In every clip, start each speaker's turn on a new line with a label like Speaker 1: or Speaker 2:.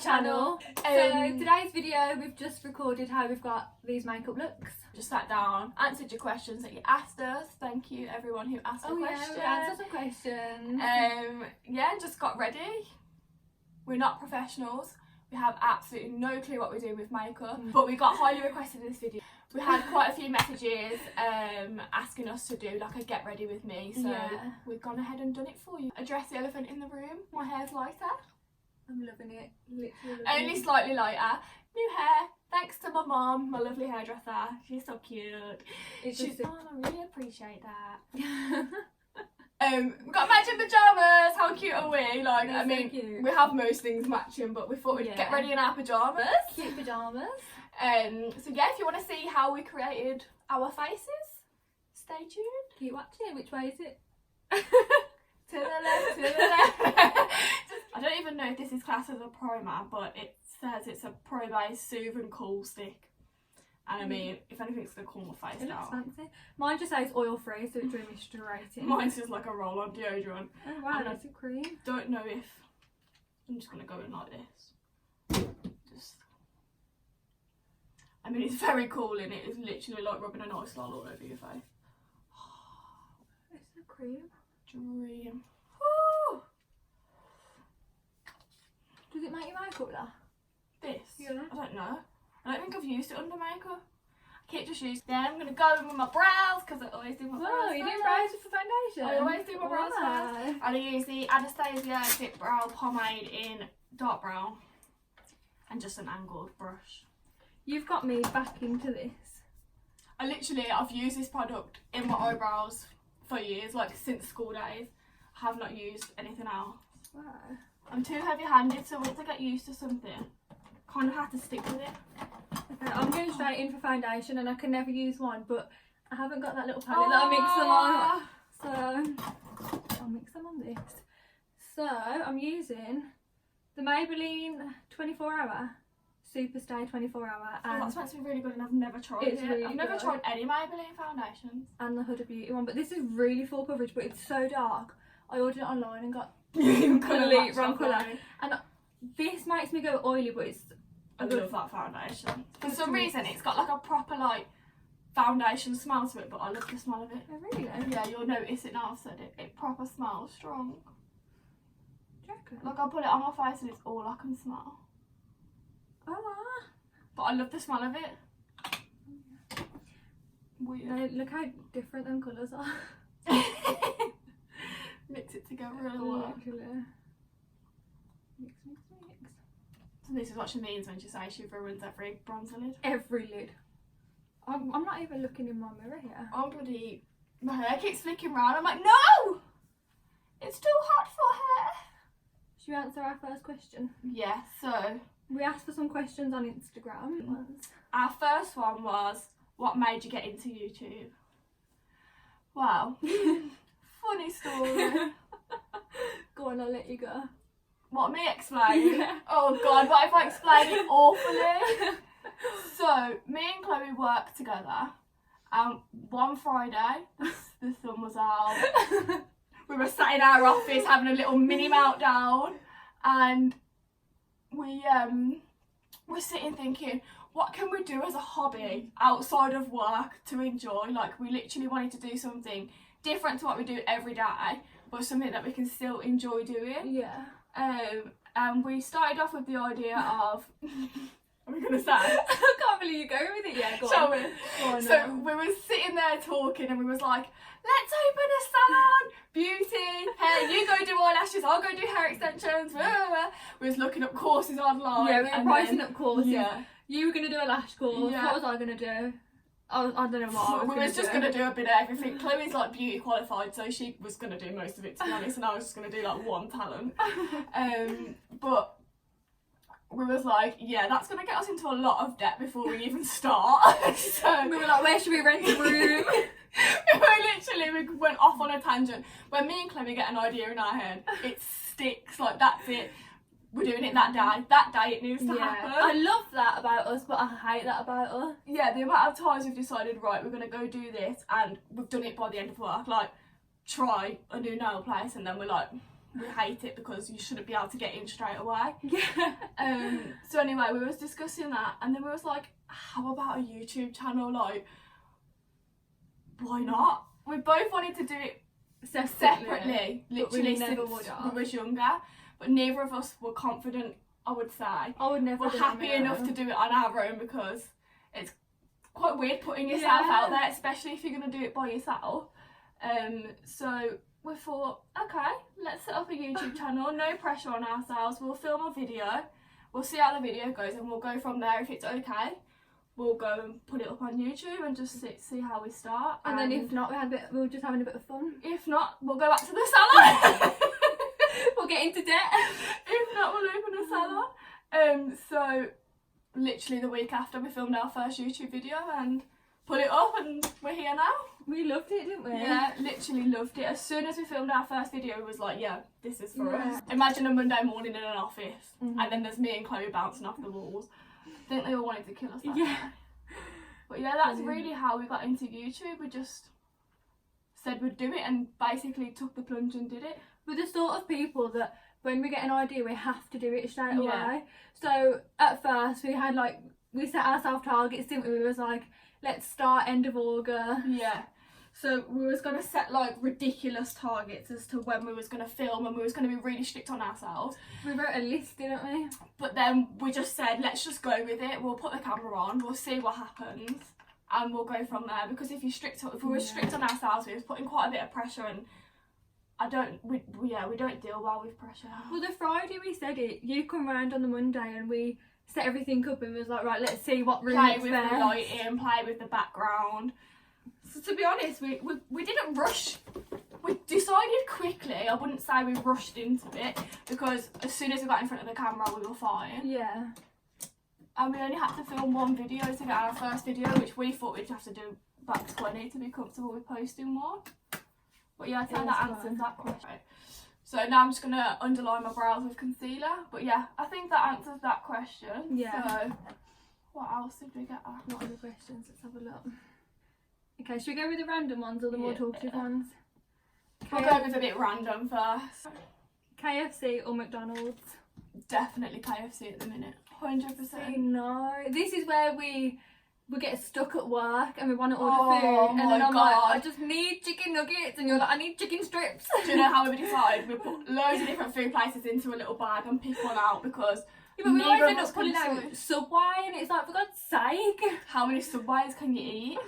Speaker 1: channel. So today's video, we've just recorded how we've got these makeup looks.
Speaker 2: Just sat down, answered your questions that you asked us. Thank you everyone who asked a question.
Speaker 1: Yeah, we answered some questions.
Speaker 2: Yeah, just got ready. We're not professionals. We have absolutely no clue what we're doing with makeup, but we got highly requested in this video. We had quite a few messages asking us to do like a get ready with me, so we've gone ahead and done it for you. Address the elephant in the room. My hair's lighter.
Speaker 1: I'm loving it. Literally
Speaker 2: Only slightly lighter. New hair. Thanks to my mum, my lovely hairdresser. She's so cute. She's, I really appreciate that. We've got matching pyjamas. How cute are we? Like, I mean,
Speaker 1: so
Speaker 2: we have most things matching, but we thought we'd get ready in our pyjamas.
Speaker 1: Cute pyjamas.
Speaker 2: So yeah, if you want to see how we created our faces, stay tuned.
Speaker 1: Keep watching. Which way is it?
Speaker 2: To the left, to the left. I don't even know if this is classed as a primer, but it says it's a Pro Base Soothe and Cool Stick. And I mean, if anything's going to cool my face down.
Speaker 1: It looks fancy. Mine just says oil free, so it's really straight in.
Speaker 2: Mine's just like a roll on deodorant.
Speaker 1: Oh wow, that's a cream.
Speaker 2: Don't know if... I'm just going to go in like this. Just... I mean, it's very cool and it is literally like rubbing an ice lol all over your face.
Speaker 1: It's a cream.
Speaker 2: Dream. Woo!
Speaker 1: Does it make your makeup laugh?
Speaker 2: This?
Speaker 1: Yeah.
Speaker 2: I don't know. I don't think I've used it under makeup. I keep just using. Then I'm going to go in with my brows because I always do my brows.
Speaker 1: Oh, you do brows for foundation?
Speaker 2: I always do my brows first. And I use the Anastasia Fit Brow Pomade in dark brown and just an angled brush.
Speaker 1: You've got me back into this.
Speaker 2: I've used this product in my eyebrows for years, like since school days. I have not used anything else.
Speaker 1: Wow.
Speaker 2: I'm too heavy-handed, so once I get used to something, kind of have to stick with it.
Speaker 1: Okay, I'm going straight in for foundation and I can never use one, but I haven't got that little palette that I mix them on. So I'll mix them on this. So I'm using the Maybelline 24 Hour Superstay 24 Hour. And
Speaker 2: that's meant to be really good and I've never tried it.
Speaker 1: Really
Speaker 2: I've never tried any Maybelline foundations.
Speaker 1: And the Huda Beauty one, but this is really full coverage, but it's so dark. I ordered it online and got
Speaker 2: complete
Speaker 1: wrong colour. And this makes me go oily, but it's...
Speaker 2: I love that foundation. For some reason, it's got like a proper like foundation smell to it, but I love the smell of it.
Speaker 1: Oh really?
Speaker 2: Yeah, you'll notice it now I've said it. It proper smells strong.
Speaker 1: Do you reckon?
Speaker 2: Like I put it on my face and it's all I can smell.
Speaker 1: Oh.
Speaker 2: But I love the smell of it. Weird.
Speaker 1: Look how different them colours are.
Speaker 2: Mix it together really well.
Speaker 1: Literally. Mix.
Speaker 2: So this is what she means when she says she ruins every bronzer lid.
Speaker 1: Every lid. I'm not even looking in my mirror here.
Speaker 2: Oh bloody, my hair keeps flicking round. I'm like, no! It's too hot for hair.
Speaker 1: Should we answer our first question?
Speaker 2: Yeah, so
Speaker 1: we asked for some questions on Instagram.
Speaker 2: Our first one was, what made you get into YouTube? Wow. Funny story.
Speaker 1: Go on, I'll let you go.
Speaker 2: What, me explain? Yeah. Oh god, what if I explain it awfully? So, me and Chloe worked together. One Friday, the sun was out. We were sat in our office having a little mini meltdown. And we were sitting thinking, what can we do as a hobby outside of work to enjoy? Like, we literally wanted to do something different to what we do every day, but something that we can still enjoy doing.
Speaker 1: Yeah.
Speaker 2: And we started off with the idea of... Are we going to say?
Speaker 1: I can't believe you're going with it. Yeah, go
Speaker 2: Shall
Speaker 1: on.
Speaker 2: we?
Speaker 1: Go on,
Speaker 2: so we were sitting there talking and we was like, let's open a salon, beauty, hair, you go do eyelashes, I'll go do hair extensions. We was looking up courses online.
Speaker 1: Yeah, we were pricing up courses.
Speaker 2: Yeah.
Speaker 1: You were going to do a lash course. Yeah. What was I going to do? I don't know what
Speaker 2: we was just going to do a bit of everything. Chloe's like beauty qualified, so she was going to do most of it, to be honest, and I was just going to do like one talent. But we was like, yeah, that's going to get us into a lot of debt before we even start. So
Speaker 1: we were like, where should we rent a room?
Speaker 2: we went off on a tangent. When me and Chloe get an idea in our head, it sticks, like that's it. We're doing it that day. That day it needs to happen.
Speaker 1: I love that about us, but I hate that about us.
Speaker 2: Yeah, the amount of times we've decided, right, we're going to go do this, and we've done it by the end of work. Like, try a new nail place, and then we're like, we hate it because you shouldn't be able to get in straight away.
Speaker 1: Yeah.
Speaker 2: So anyway, we was discussing that, and then we was like, how about a YouTube channel? Like, why not? We both wanted to do it separately, literally since we was younger, but neither of us were confident, I would say.
Speaker 1: I would never.
Speaker 2: We're happy enough to do it on our own because it's quite weird putting yourself out there, especially if you're going to do it by yourself. So we thought, okay, let's set up a YouTube channel, no pressure on ourselves. We'll film a video, we'll see how the video goes, and we'll go from there. If it's okay, we'll go and put it up on YouTube and just see how we start.
Speaker 1: And then if not, we were just having a bit of fun.
Speaker 2: If not, we'll go back to the salon.
Speaker 1: We'll get into debt.
Speaker 2: If not, we'll open a salon. So literally the week after, we filmed our first YouTube video and put it up, and we're here now.
Speaker 1: We loved it, didn't we?
Speaker 2: Yeah, literally loved it. As soon as we filmed our first video, it was like, yeah, this is for us. Imagine a Monday morning in an office, and then there's me and Chloe bouncing off the walls. I think they all wanted to kill us that day. But yeah, that's really how we got into YouTube. We just said we'd do it and basically took the plunge and did it.
Speaker 1: We're the sort of people that when we get an idea, we have to do it straight away. So at first, we set ourselves targets, didn't we? We was like, let's start end of August.
Speaker 2: Yeah. So we was going to set like ridiculous targets as to when we was going to film, and we was going to be really strict on ourselves.
Speaker 1: We wrote a list, didn't we?
Speaker 2: But then we just said, let's just go with it. We'll put the camera on, we'll see what happens, and we'll go from there. Because if we were strict on ourselves, we was putting quite a bit of pressure, and we don't deal well with pressure.
Speaker 1: Well, the Friday we said it, you come round on the Monday and we set everything up and was like, right, let's see what room
Speaker 2: play
Speaker 1: it's
Speaker 2: with
Speaker 1: best.
Speaker 2: the lighting, play with the background. So to be honest, we didn't rush. We decided quickly. I wouldn't say we rushed into it, because as soon as we got in front of the camera, we were fine.
Speaker 1: Yeah.
Speaker 2: And we only had to film one video to get our first video, which we thought we'd have to do about 20 to be comfortable with posting one. But yeah, I think that answers that question. So now I'm just going to underline my brows with concealer. But yeah, I think that answers that question.
Speaker 1: Yeah.
Speaker 2: So what else did we get at?
Speaker 1: What other questions? Let's have a look. Okay, should we go with the random ones or the more talkative ones?
Speaker 2: We'll go with a bit random first.
Speaker 1: KFC or McDonald's?
Speaker 2: Definitely KFC at the minute. 100%.
Speaker 1: No. This is where we get stuck at work and we want to order food, and
Speaker 2: my
Speaker 1: then I'm
Speaker 2: God.
Speaker 1: like, I just need chicken nuggets, and you're like, I need chicken strips.
Speaker 2: Do you know how we decided? We put loads of different food places into a little bag and pick one out, because
Speaker 1: Yeah, but we always
Speaker 2: neither
Speaker 1: end
Speaker 2: of us
Speaker 1: up pulling
Speaker 2: can
Speaker 1: out
Speaker 2: decide.
Speaker 1: Subway, and it's like, for God's sake.
Speaker 2: How many Subways can you eat?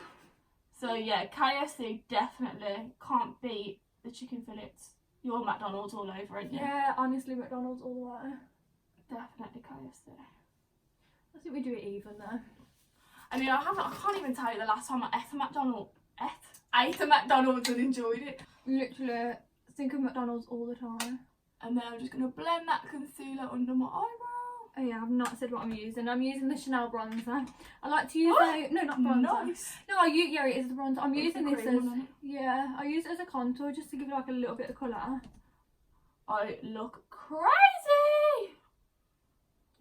Speaker 2: So yeah, KFC definitely can't beat the chicken fillets. You're McDonald's all over it.
Speaker 1: Yeah, honestly, McDonald's all the way.
Speaker 2: Definitely KFC.
Speaker 1: I think we do it even though.
Speaker 2: I mean, I can't even tell you the last time I ate a McDonald's and enjoyed it.
Speaker 1: Literally, think of McDonald's all the time.
Speaker 2: And then I'm just going to blend that concealer under my eyebrow.
Speaker 1: Oh yeah, I've not said what I'm using. I'm using the Chanel bronzer. I like to use not bronzer.
Speaker 2: Nice.
Speaker 1: No, yeah, it is the bronzer. I'm using this as I use it as a contour just to give it like a little bit of colour.
Speaker 2: I look crazy.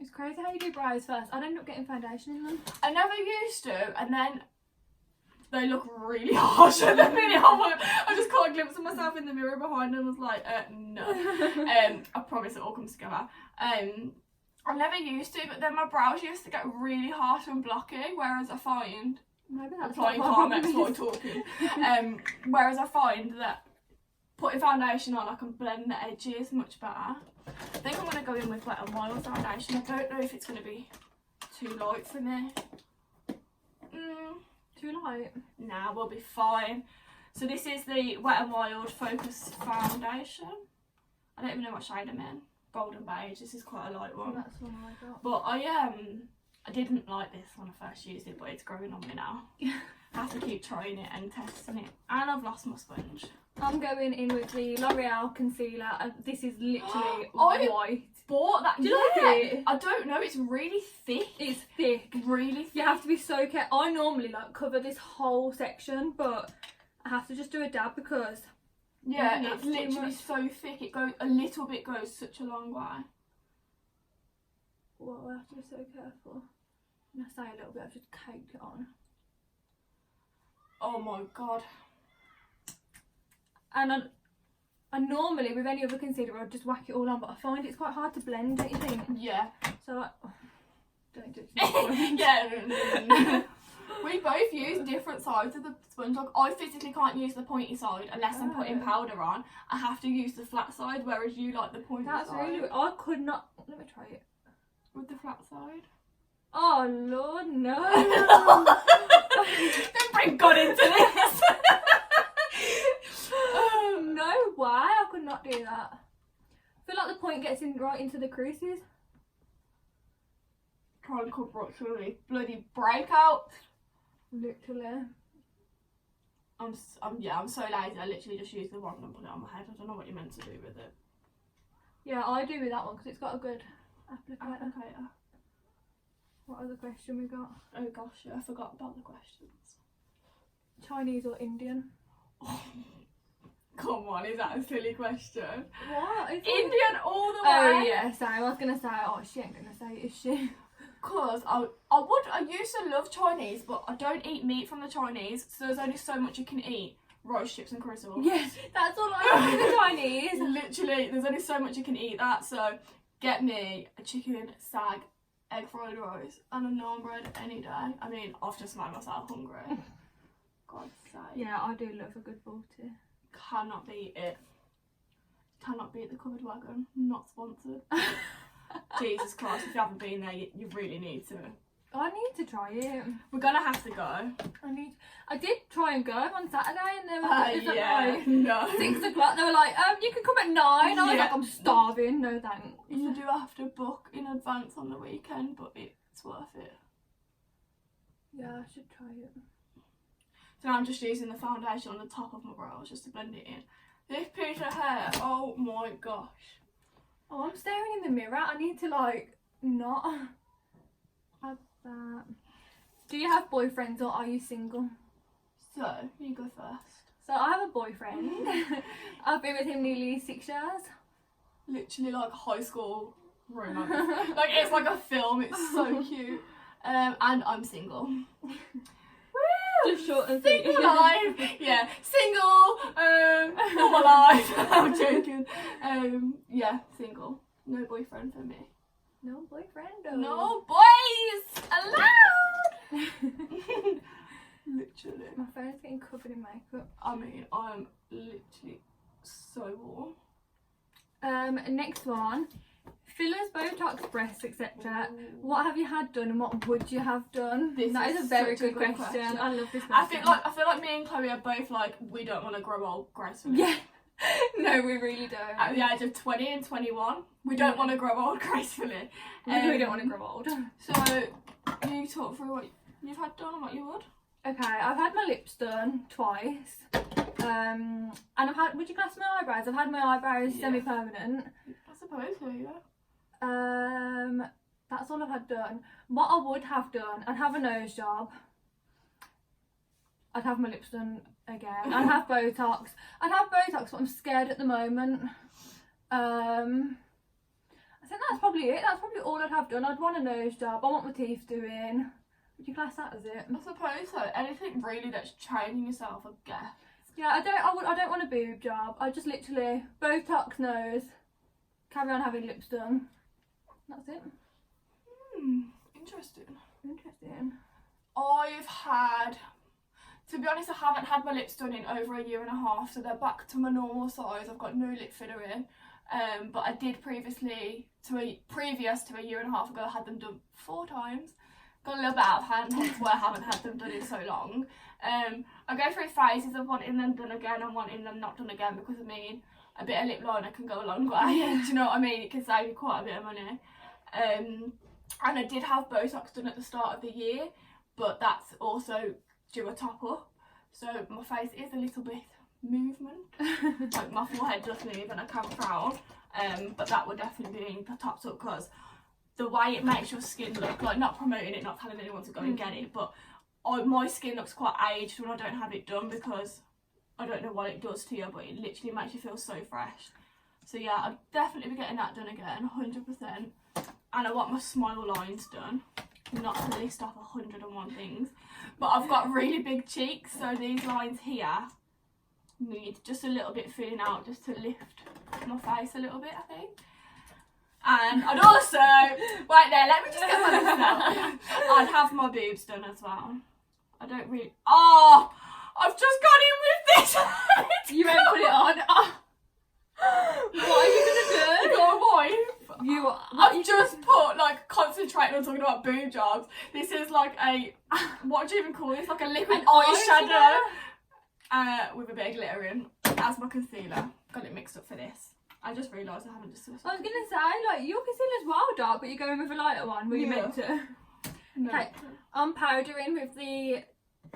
Speaker 1: It's crazy how you do brows first. I'd end up getting foundation in them.
Speaker 2: I never used to, and then they look really harsh at the minute. I just caught a glimpse of myself in the mirror behind and was like, no. I promise it all comes together. I never used to, but then my brows used to get really harsh and blocky, whereas I find...
Speaker 1: Maybe that's
Speaker 2: applying Carmex while talking. Whereas I find that putting foundation on, I can blend the edges much better. I think I'm going to go in with Wet n Wild foundation. I don't know if it's going to be too light for me.
Speaker 1: Too light?
Speaker 2: Nah, we'll be fine. So this is the Wet n Wild Focus Foundation. I don't even know what shade I'm in. Golden beige. This is quite a light one.
Speaker 1: That's the one I got.
Speaker 2: But I didn't like this when I first used it, but it's growing on me now. I have to keep trying it and testing it. And I've lost my sponge.
Speaker 1: I'm going in with the L'Oreal concealer. This is literally white.
Speaker 2: Bought that.
Speaker 1: Do you like it?
Speaker 2: I don't know. It's really thick.
Speaker 1: It's thick.
Speaker 2: Really thick.
Speaker 1: You have to be so careful. I normally like cover this whole section, but I have to just do a dab because
Speaker 2: yeah, it's literally so thick. It goes a little bit goes such a long way.
Speaker 1: Well, I have to be so careful. When I say a little bit, I've just caked it on.
Speaker 2: Oh my God.
Speaker 1: And And normally with any other concealer I'd just whack it all on, but I find it's quite hard to blend, don't you think?
Speaker 2: Yeah.
Speaker 1: So like, don't judge me.
Speaker 2: Yeah. We both use different sides of the sponge. Like, I physically can't use the pointy side unless I'm putting powder on. I have to use the flat side, whereas you like the pointy
Speaker 1: That's
Speaker 2: side.
Speaker 1: really. I could not. Let me try it.
Speaker 2: With the flat side.
Speaker 1: Oh Lord, no!
Speaker 2: Don't bring God into this.
Speaker 1: No way! I could not do that. I feel like the point gets in right into the creases.
Speaker 2: Trying to cover up really bloody breakout.
Speaker 1: Literally.
Speaker 2: I'm so lazy. I literally just use the wand and put it on my head. I don't know what you're meant to do with it.
Speaker 1: Yeah, I do with that one because it's got a good applicator.
Speaker 2: Applicator.
Speaker 1: What other question we got?
Speaker 2: Oh gosh, yeah, I forgot about the questions.
Speaker 1: Chinese or Indian?
Speaker 2: Come on, is that a silly question?
Speaker 1: What?
Speaker 2: Indian all the way.
Speaker 1: Oh yeah, sorry. I was gonna say. Oh, she ain't gonna say it, is she?
Speaker 2: Cause I used to love Chinese, but I don't eat meat from the Chinese, so there's only so much you can eat. Rice, chips and crizzle.
Speaker 1: Yes, that's all I eat with the Chinese.
Speaker 2: Literally, there's only so much you can eat that, so get me a chicken, sag, egg fried rice, and a naan bread any day. I mean, I've just made myself hungry. God's sake.
Speaker 1: Yeah, I do love a good balti.
Speaker 2: Cannot beat it. Cannot beat the covered wagon. Not sponsored. Jesus Christ, if you haven't been there, you really need to.
Speaker 1: I need to try it.
Speaker 2: We're gonna have to go.
Speaker 1: I did try and go on Saturday, and they were like
Speaker 2: no.
Speaker 1: 6 o'clock. They were like, you can come at 9. I was like, I'm starving. No thanks.
Speaker 2: You do have to book in advance on the weekend, but it's worth it.
Speaker 1: Yeah, I should try it.
Speaker 2: So now I'm just using the foundation on the top of my brows just to blend it in. This piece of hair, oh my gosh.
Speaker 1: Oh, I'm staring in the mirror. I need to like not have that. Do you have boyfriends or are you single?
Speaker 2: So, you go first.
Speaker 1: So I have a boyfriend. I've been with him nearly 6 years.
Speaker 2: Literally like high school romance. Like it's like a film, it's so cute. And I'm single.
Speaker 1: Just short and sweet.
Speaker 2: Single life. Yeah, single, not my life. I'm joking. Yeah, single. No boyfriend for me.
Speaker 1: No boyfriend.
Speaker 2: No boys allowed. Literally.
Speaker 1: My phone's getting covered in makeup.
Speaker 2: I mean, I'm literally so warm.
Speaker 1: Next one. Fillers, Botox, breasts, etc. What have you had done and what would you have done? That is a very good question. I love this question.
Speaker 2: I feel like me and Chloe are both like, we don't want to grow old gracefully.
Speaker 1: Yeah. No, we really don't.
Speaker 2: At the age of 20 and 21, we don't want to grow old gracefully.
Speaker 1: We don't want to grow old.
Speaker 2: So, you talk through what you've had done and what you would?
Speaker 1: Okay, I've had my lips done twice. And I've had, would you class my eyebrows? I've had my eyebrows semi-permanent.
Speaker 2: I suppose so, yeah.
Speaker 1: That's all I've had done. What I would have done, I'd have a nose job. I'd have my lips done again. I'd have Botox. But I'm scared at the moment. I think that's probably it. That's probably all I'd have done. I'd want a nose job. I want my teeth doing. Would you class that as it?
Speaker 2: I suppose so. Anything really that's changing yourself, I guess.
Speaker 1: Yeah, I don't want a boob job. I just literally Botox nose, carry on having lips done. That's it.
Speaker 2: Interesting.
Speaker 1: Interesting.
Speaker 2: To be honest, I haven't had my lips done in over a year and a half, so they're back to my normal size. I've got no lip filler in. But I did previous to a year and a half ago, I had them done 4 times. Got a little bit out of hand, hence why I haven't had them done in so long. I go through phases of wanting them done again and wanting them not done again because, I mean, a bit of lip liner can go a long way. Do you know what I mean? It can save you quite a bit of money. And I did have Botox done at the start of the year, but that's also due a top up. So my face is a little bit movement. Like my forehead does move and I can frown. But that would definitely be topped up because the way it makes your skin look, like not promoting it, not telling anyone to go and get it, but my skin looks quite aged when I don't have it done because I don't know what it does to you, but it literally makes you feel so fresh. So yeah, I'd definitely be getting that done again, 100%. And I want my smile lines done. Not to list off 101 things. But I've got really big cheeks, so these lines here need just a little bit filling out just to lift my face a little bit, I think. And I'd also, right there, let me just get my list out. I'd have my boobs done as well. I don't really, I've just gone in with this.
Speaker 1: You won't put it on. Oh. What are you going to do?
Speaker 2: You got a wife. I've just put, like, concentrating on talking about boob jobs. This is like a, what do you even call this? Like a liquid eyeshadow. With a bit of glitter in as my concealer. Got it mixed up for this. I just realised I haven't discussed it.
Speaker 1: I was going to say, like, your concealer's well dark, but you're going with a lighter one. Were you meant to?
Speaker 2: No.
Speaker 1: Okay, I'm powdering with the,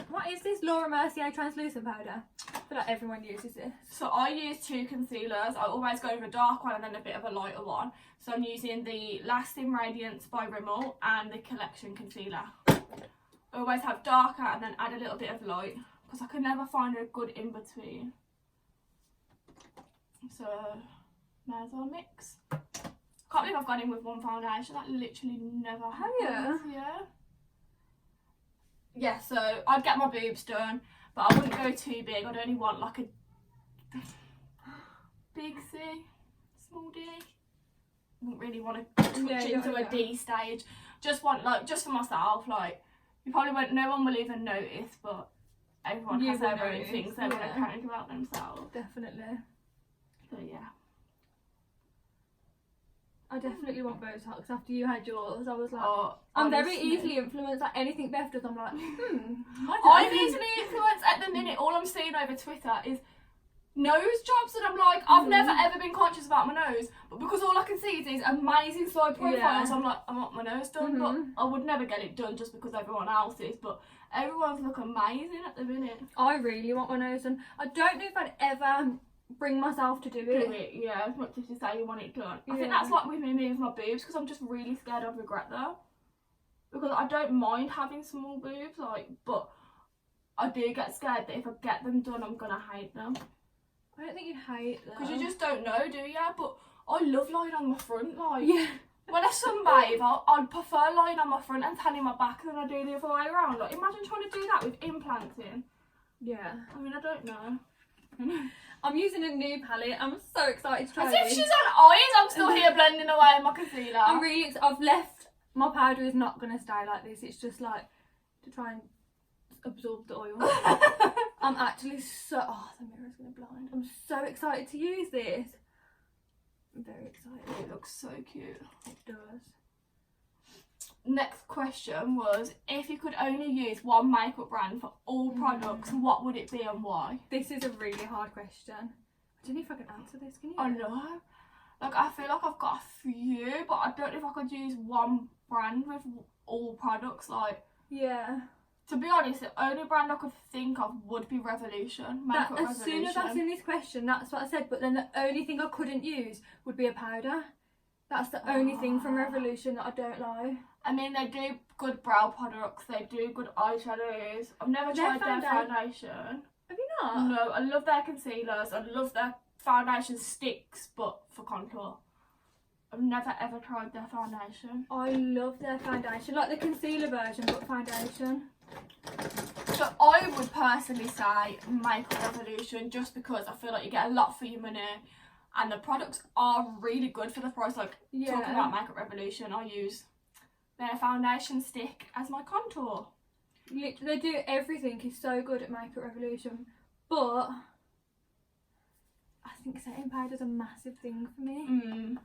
Speaker 1: what is this? Laura Mercier translucent powder. I feel like everyone uses this.
Speaker 2: So I use 2 concealers. I always go with a dark one and then a bit of a lighter one. So I'm using the Lasting Radiance by Rimmel and the Collection Concealer. I always have darker and then add a little bit of light, because I can never find a good in-between. So, may as well mix. Can't believe I've gone in with one foundation. That literally never happens.
Speaker 1: Have you?
Speaker 2: Yeah. Yeah, so I'd get my boobs done, but I wouldn't go too big. I'd only want like a big C, small D. Wouldn't really want to touch into a D stage. Just want, like, just for myself, like, you probably won't, no one will even notice, but everyone has their own things they want to panic about themselves.
Speaker 1: Definitely.
Speaker 2: So yeah.
Speaker 1: I definitely want Botox. After you had yours, I was like,
Speaker 2: Oh,
Speaker 1: I'm very
Speaker 2: honestly.
Speaker 1: easily influenced. Like, anything Beth does, I'm like,
Speaker 2: I'm easily influenced at the minute. All I'm seeing over Twitter is nose jobs, and I'm like, I've never ever been conscious about my nose, but because all I can see is these amazing side profiles, I'm like, I want my nose done, but I would never get it done just because everyone else is. But everyone's look amazing at the minute.
Speaker 1: I really want my nose done. I don't know if I'd ever bring myself to do it.
Speaker 2: Yeah, as much as you say you want it done. I think that's like with me with my boobs, because I'm just really scared I'd regret that. Because I don't mind having small boobs, like, but I do get scared that if I get them done, I'm gonna hate them.
Speaker 1: I don't think you'd hate them.
Speaker 2: Because you just don't know, do you? But I love lying on my front, like.
Speaker 1: Yeah.
Speaker 2: When I sunbathe, I'd prefer lying on my front and tanning my back than I do the other way around. Like, imagine trying to do that with implants in.
Speaker 1: Yeah.
Speaker 2: I mean, I don't know.
Speaker 1: I'm using a new palette. I'm so excited to try
Speaker 2: As
Speaker 1: this.
Speaker 2: if she's on eyes, I'm still here blending away in my concealer.
Speaker 1: I'm really I've left, my powder is not going to stay like this. It's just like to try and absorb the oil. I'm actually so, the mirror's going to blind. I'm so excited to use this. I'm very excited.
Speaker 2: It looks so cute.
Speaker 1: It does.
Speaker 2: Next question was, if you could only use one makeup brand for all products, what would it be and why?
Speaker 1: This is a really hard question. I don't know if I can answer this, can you?
Speaker 2: I know. Like, I feel like I've got a few, but I don't know if I could use one brand with all products. Like,
Speaker 1: yeah.
Speaker 2: To be honest, the only brand I could think of would be Revolution.
Speaker 1: As soon as I've seen this question, that's what I said. But then the only thing I couldn't use would be a powder. That's the only thing from Revolution that I don't like.
Speaker 2: I mean, they do good brow products. They do good eyeshadows. I've never tried their foundation.
Speaker 1: Have you not?
Speaker 2: No, I love their concealers. I love their foundation sticks, but for contour. I've never ever tried their foundation.
Speaker 1: I love their foundation, like the concealer version, but foundation.
Speaker 2: So I would personally say Makeup Revolution, just because I feel like you get a lot for your money, and the products are really good for the price. Like, talking about Makeup Revolution, I use their foundation stick as my contour.
Speaker 1: Literally, they do everything. Is so good at Makeup Revolution, but I think setting powder's a massive thing for me.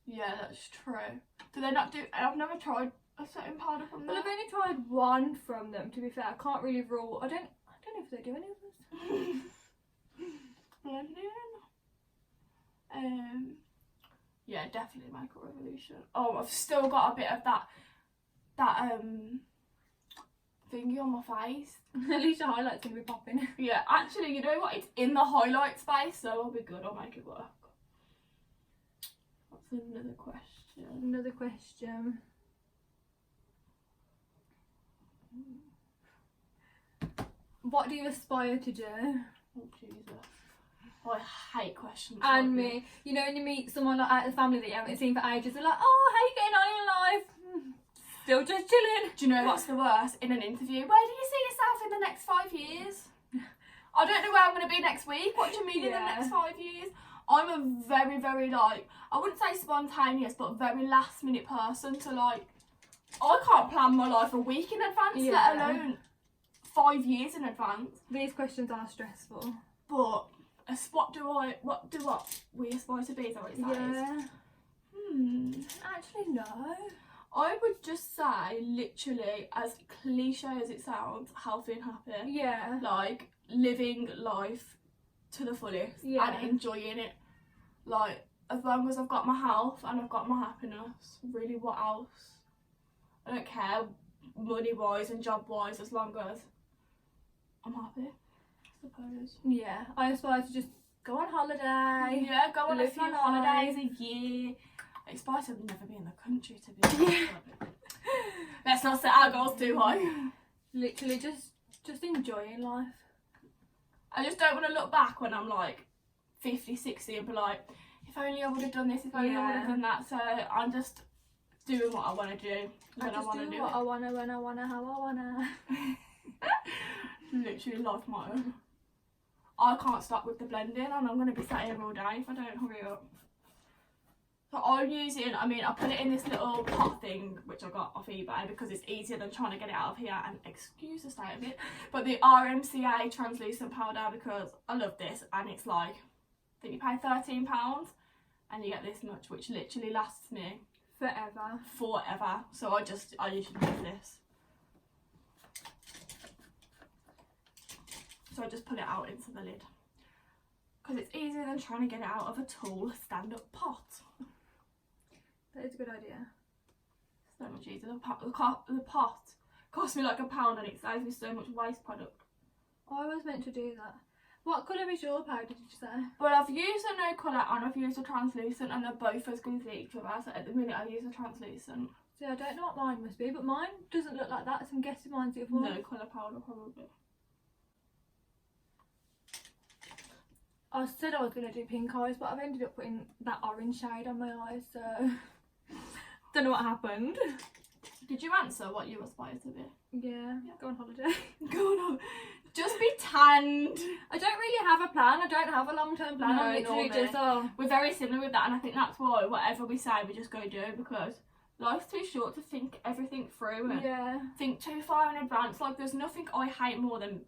Speaker 2: Yeah, that's true. Do they not do? I've never tried a setting powder from them.
Speaker 1: Well, I've only tried one from them. To be fair, I can't really rule. I don't know if they do any others.
Speaker 2: Blending. Yeah, definitely Makeup Revolution. Oh, I've still got a bit of that thingy on my face.
Speaker 1: At least your highlight's gonna be popping.
Speaker 2: Yeah, actually, you know what? It's in the highlight space, so I'll be good. I'll make it work. What's another question?
Speaker 1: Another question. What do you aspire to do?
Speaker 2: Oh, Jesus. Oh, I hate questions.
Speaker 1: And like me. You know when you meet someone like out of the family that you haven't seen for ages, they're like, oh, how you getting on in life? Still just chilling.
Speaker 2: Do you know what's the worst? In an interview, where do you see yourself in the next 5 years? I don't know where I'm going to be next week. What do you mean in the next 5 years? I'm a very, very, like, I wouldn't say spontaneous, but very last minute person. So, like, I can't plan my life a week in advance, let alone 5 years in advance.
Speaker 1: These questions are stressful.
Speaker 2: But what do we aspire to be, is that what it says?
Speaker 1: Yeah. Actually, no.
Speaker 2: I would just say, literally, as cliche as it sounds, healthy and happy.
Speaker 1: Yeah.
Speaker 2: Like, living life to the fullest and enjoying it. Like, as long as I've got my health and I've got my happiness, really, what else? I don't care, money-wise and job-wise, as long as I'm happy, I suppose.
Speaker 1: Yeah, I aspire to just go on holiday.
Speaker 2: Yeah, go on a few holidays a year. I aspire to never be in the country, to be honest. Let's not set our goals too high.
Speaker 1: Literally just enjoying life.
Speaker 2: I just don't want to look back when I'm like 50, 60 and be like, if only I would have done this, if only I would have done that. So I'm just doing what I want to do when I want to do it.
Speaker 1: What I want to, when I want to, how I want to.
Speaker 2: Literally life motto. I can't stop with the blending and I'm going to be sat here all day if I don't hurry up. So I'm using, I put it in this little pot thing, which I got off eBay because it's easier than trying to get it out of here, and excuse the state of it, but the RMCA translucent powder, because I love this, and it's like, I think you pay £13 and you get this much, which literally lasts me forever. So I usually use this. So I just pull it out into the lid because it's easier than trying to get it out of a tall stand-up pot.
Speaker 1: That is a good idea.
Speaker 2: So much easier. The pot cost me like £1 and it saves me so much waste product.
Speaker 1: I was meant to do that. What colour is your powder, did you say?
Speaker 2: Well, I've used a no colour and I've used a translucent, and they're both as good as each other. So at the minute I use a translucent.
Speaker 1: See, I don't know what mine must be, but mine doesn't look like that, so I'm guessing mine's the other one.
Speaker 2: No colour powder, probably.
Speaker 1: I said I was going to do pink eyes, but I've ended up putting that orange shade on my eyes, so don't know what happened.
Speaker 2: Did you answer what you aspire to be?
Speaker 1: Yeah. Go on holiday.
Speaker 2: Go on. Just be tanned.
Speaker 1: I don't really have a plan. I don't have a long-term plan.
Speaker 2: No,
Speaker 1: I'm literally
Speaker 2: nor me.
Speaker 1: just,
Speaker 2: We're very similar with that, and I think that's why whatever we say we just go do, because life's too short to think everything through and think too far in advance. Like, there's nothing I hate more than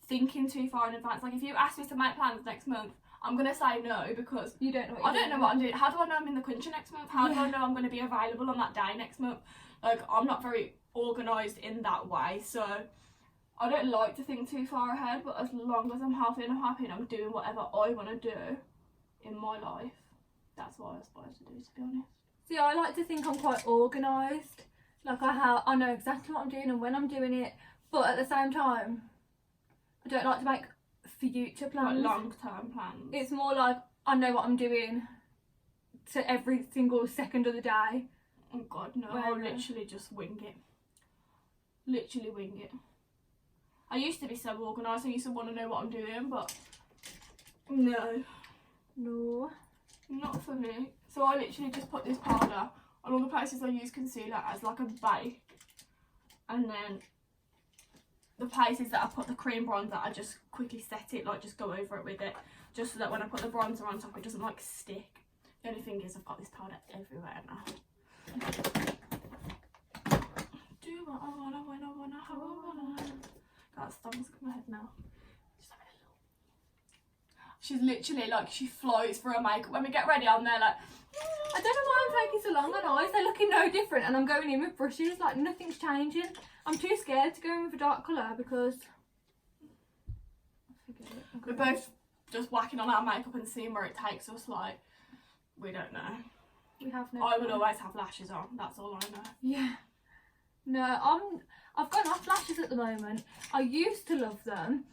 Speaker 2: thinking too far in advance. Like, if you ask me to make plans next month, I'm gonna say no, because
Speaker 1: you don't know what
Speaker 2: I don't know what I'm doing. How do I know I'm in the country next month? How do I know I'm going to be available on that day next month? Like, I'm not very organised in that way, so I don't like to think too far ahead, but as long as I'm healthy and I'm happy and I'm doing whatever I want to do in my life, that's what I aspire to do, to be honest.
Speaker 1: See, I like to think I'm quite organised. Like, I know exactly what I'm doing and when I'm doing it, but at the same time, I don't like to make future plans.
Speaker 2: Like long-term plans.
Speaker 1: It's more like I know what I'm doing to every single second of the day.
Speaker 2: Oh God, no. I'll literally just wing it. Literally wing it. I used to be so organised. I used to want to know what I'm doing, but no.
Speaker 1: No.
Speaker 2: Not for me. So I literally just put this powder on all the places I use concealer as like a base, and then the places that I put the cream bronzer, I just quickly set it, like just go over it with it, just so that when I put the bronzer on top it doesn't like stick. The only thing is I've got this powder everywhere now. Do what I wanna, when I wanna, how I wanna. That stomach's in my head now. Just having a little. She's literally like, she flies for her makeup. When we get ready, I'm there like,
Speaker 1: I don't know why I'm taking so long on eyes. They're looking no different, and I'm going in with brushes. Like, nothing's changing. I'm too scared to go in with a dark colour because
Speaker 2: we're both just whacking on our makeup and seeing where it takes us. Like, we don't know.
Speaker 1: We have no.
Speaker 2: I would always have lashes on. That's all I know.
Speaker 1: Yeah. No, I've gone off lashes at the moment. I used to love them.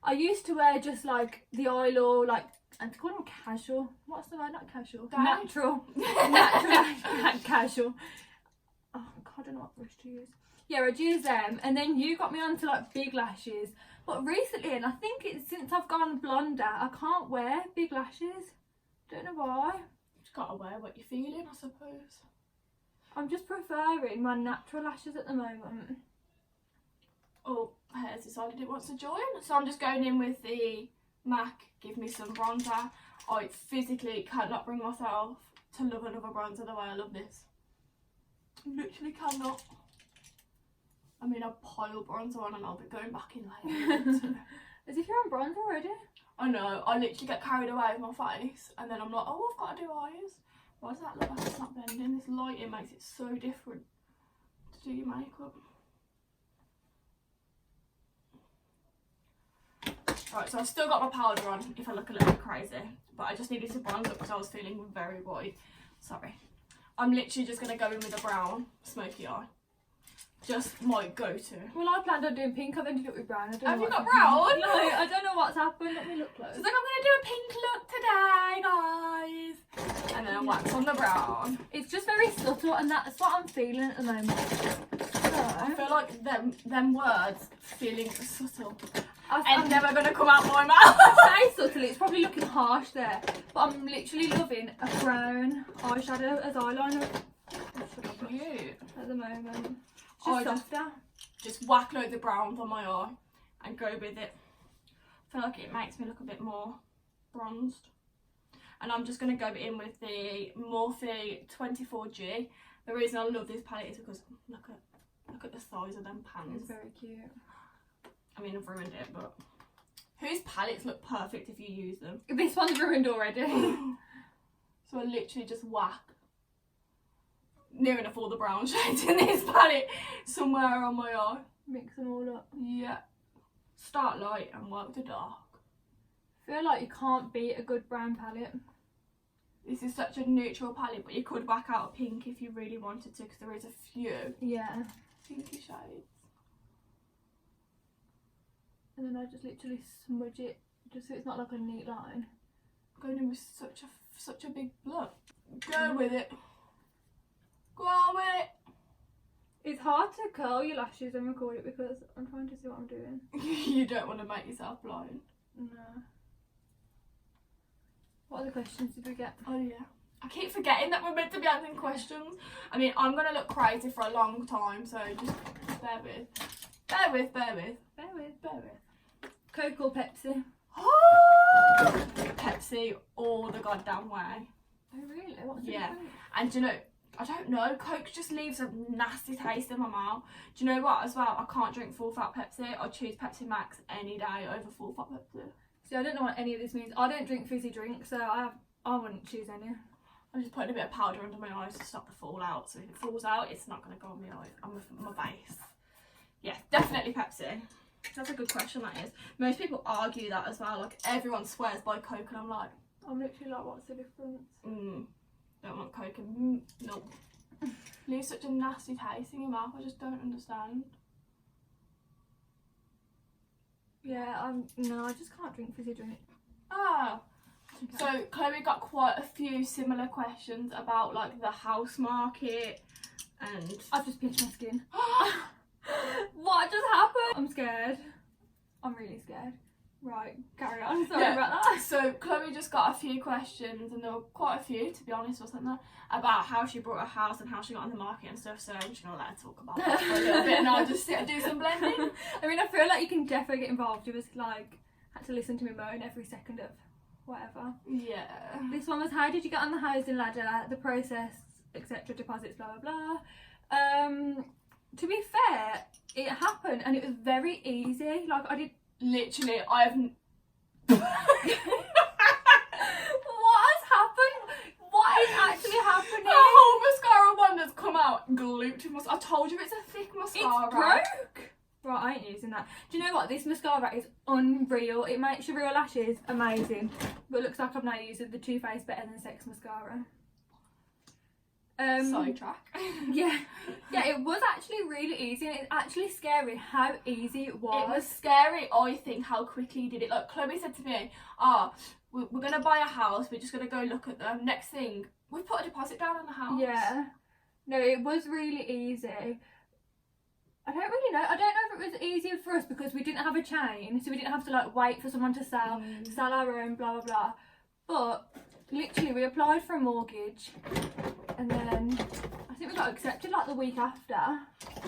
Speaker 1: I used to wear just like the eyelaw, like, and to call them casual. What's the word? Not casual. Natural. Natural. Casual. Oh God, I don't know what brush to use. Yeah, I'd use them, and then you got me onto like big lashes. But recently, and I think it's since I've gone blonder, I can't wear big lashes. Don't know why.
Speaker 2: You just gotta wear what you're feeling, I suppose.
Speaker 1: I'm just preferring my natural lashes at the moment.
Speaker 2: Oh, has decided it wants to join. So I'm just going in with the MAC Give Me Some bronzer. I physically cannot bring myself to love another bronzer the way I love this. Literally cannot. I mean, I'll pile bronzer on and I'll be going back in later.
Speaker 1: As if you're on bronzer already.
Speaker 2: I know, I literally get carried away with my face and then I'm like, oh, I've got to do eyes. Why does that look like it's not blending? This lighting makes it so different to do your makeup. Right, so I've still got my powder on if I look a little bit crazy, but I just needed to bronze up because I was feeling very white. Sorry. I'm literally just going to go in with a brown smoky eye. Just my go-to.
Speaker 1: Well, I planned on doing pink, I've ended up with brown.
Speaker 2: Have you got brown?
Speaker 1: No, I don't know what's happened. Let me look close.
Speaker 2: She's like, I'm going to do a pink look today, guys. And then I wax on the brown.
Speaker 1: It's just very subtle, and that's what I'm feeling at the moment. So,
Speaker 2: I feel like them words, feeling subtle,
Speaker 1: I'm
Speaker 2: never going to come out my mouth.
Speaker 1: I say subtle, it's probably looking harsh there, but I'm literally loving a brown eyeshadow as eyeliner
Speaker 2: Cute.
Speaker 1: at the moment. It's just softer.
Speaker 2: Just whack loads of browns on my eye and go with it. I feel like it makes me look a bit more bronzed. And I'm just going to go in with the Morphe 24G. The reason I love this palette is because look at the size of them pans.
Speaker 1: It's very cute.
Speaker 2: I mean, I've ruined it, but whose palettes look perfect if you use them?
Speaker 1: This one's ruined already.
Speaker 2: So I literally just whack near enough all the brown shades in this palette somewhere on my eye.
Speaker 1: Mix them all up.
Speaker 2: Yeah. Start light and work to dark.
Speaker 1: I feel like you can't beat a good brown palette.
Speaker 2: This is such a neutral palette, but you could whack out a pink if you really wanted to, because there is a few
Speaker 1: Yeah.
Speaker 2: pinky shades.
Speaker 1: And then I just literally smudge it, just so it's not like a neat line.
Speaker 2: Going in with such a big blood. Go with it. Go on with it.
Speaker 1: It's hard to curl your lashes and record it because I'm trying to see what I'm doing.
Speaker 2: You don't want to make yourself blind.
Speaker 1: No. What other questions did we get?
Speaker 2: Oh yeah. I keep forgetting that we're meant to be answering questions. I mean, I'm going to look crazy for a long time, so just bear with. Bear with, bear with.
Speaker 1: Bear with.
Speaker 2: Bear with.
Speaker 1: Coke or Pepsi?
Speaker 2: Pepsi all the goddamn way.
Speaker 1: Oh really? What's the
Speaker 2: Yeah.
Speaker 1: difference?
Speaker 2: And do you know, I don't know, Coke just leaves a nasty taste in my mouth. Do you know what as well? I can't drink full fat Pepsi. I choose Pepsi Max any day over full fat Pepsi.
Speaker 1: See, I don't know what any of this means. I don't drink fizzy drinks, so I wouldn't choose any.
Speaker 2: I'm just putting a bit of powder under my eyes to stop the fallout. So if it falls out, it's not going to go on my eye, on my base. Yeah, definitely Pepsi. That's a good question, that is. Most people argue that as well. Like, everyone swears by Coke, and I'm like,
Speaker 1: I'm literally like, what's the difference?
Speaker 2: Don't want Coke and no. Leaves such a nasty taste in your mouth. I just don't understand.
Speaker 1: Yeah, no, I just can't drink fizzy drink.
Speaker 2: Ah.
Speaker 1: Okay.
Speaker 2: So Chloe got quite a few similar questions about like the house market and
Speaker 1: I've just pinched my skin. What just happened? I'm scared. I'm really scared. Right, carry on. Sorry about that.
Speaker 2: So Chloe just got a few questions, and there were quite a few, to be honest, wasn't there, about how she bought a house and how she got on the market and stuff. So I'm just gonna let her talk about that for a little bit, and I'll just sit and do some blending.
Speaker 1: I mean, I feel like you can definitely get involved. You just like had to listen to me moan every second of whatever.
Speaker 2: Yeah.
Speaker 1: This one was, how did you get on the housing ladder, the process, etc., deposits, blah blah blah. To be fair, it happened and it was very easy. Like I did.
Speaker 2: Literally, I have.
Speaker 1: What has happened? What is actually happening?
Speaker 2: The whole mascara one has come out glued to mascara. I told you it's a thick mascara.
Speaker 1: It's broke. Right, I ain't using that. Do you know what? This mascara is unreal. It makes your real lashes amazing. But it looks like I'm now using the Too Faced Better Than Sex mascara.
Speaker 2: Sidetrack.
Speaker 1: Yeah, it was actually really easy, and it's actually scary how easy it was.
Speaker 2: It was scary, I think, how quickly you did it. Like, Chloe said to me, we're going to buy a house, we're just going to go look at them. Next thing, we put a deposit down on the house.
Speaker 1: Yeah. No, it was really easy. I don't really know. I don't know if it was easier for us because we didn't have a chain, so we didn't have to like wait for someone to sell our own, blah, blah, blah. But literally, we applied for a mortgage, and then I think we got accepted like the week after.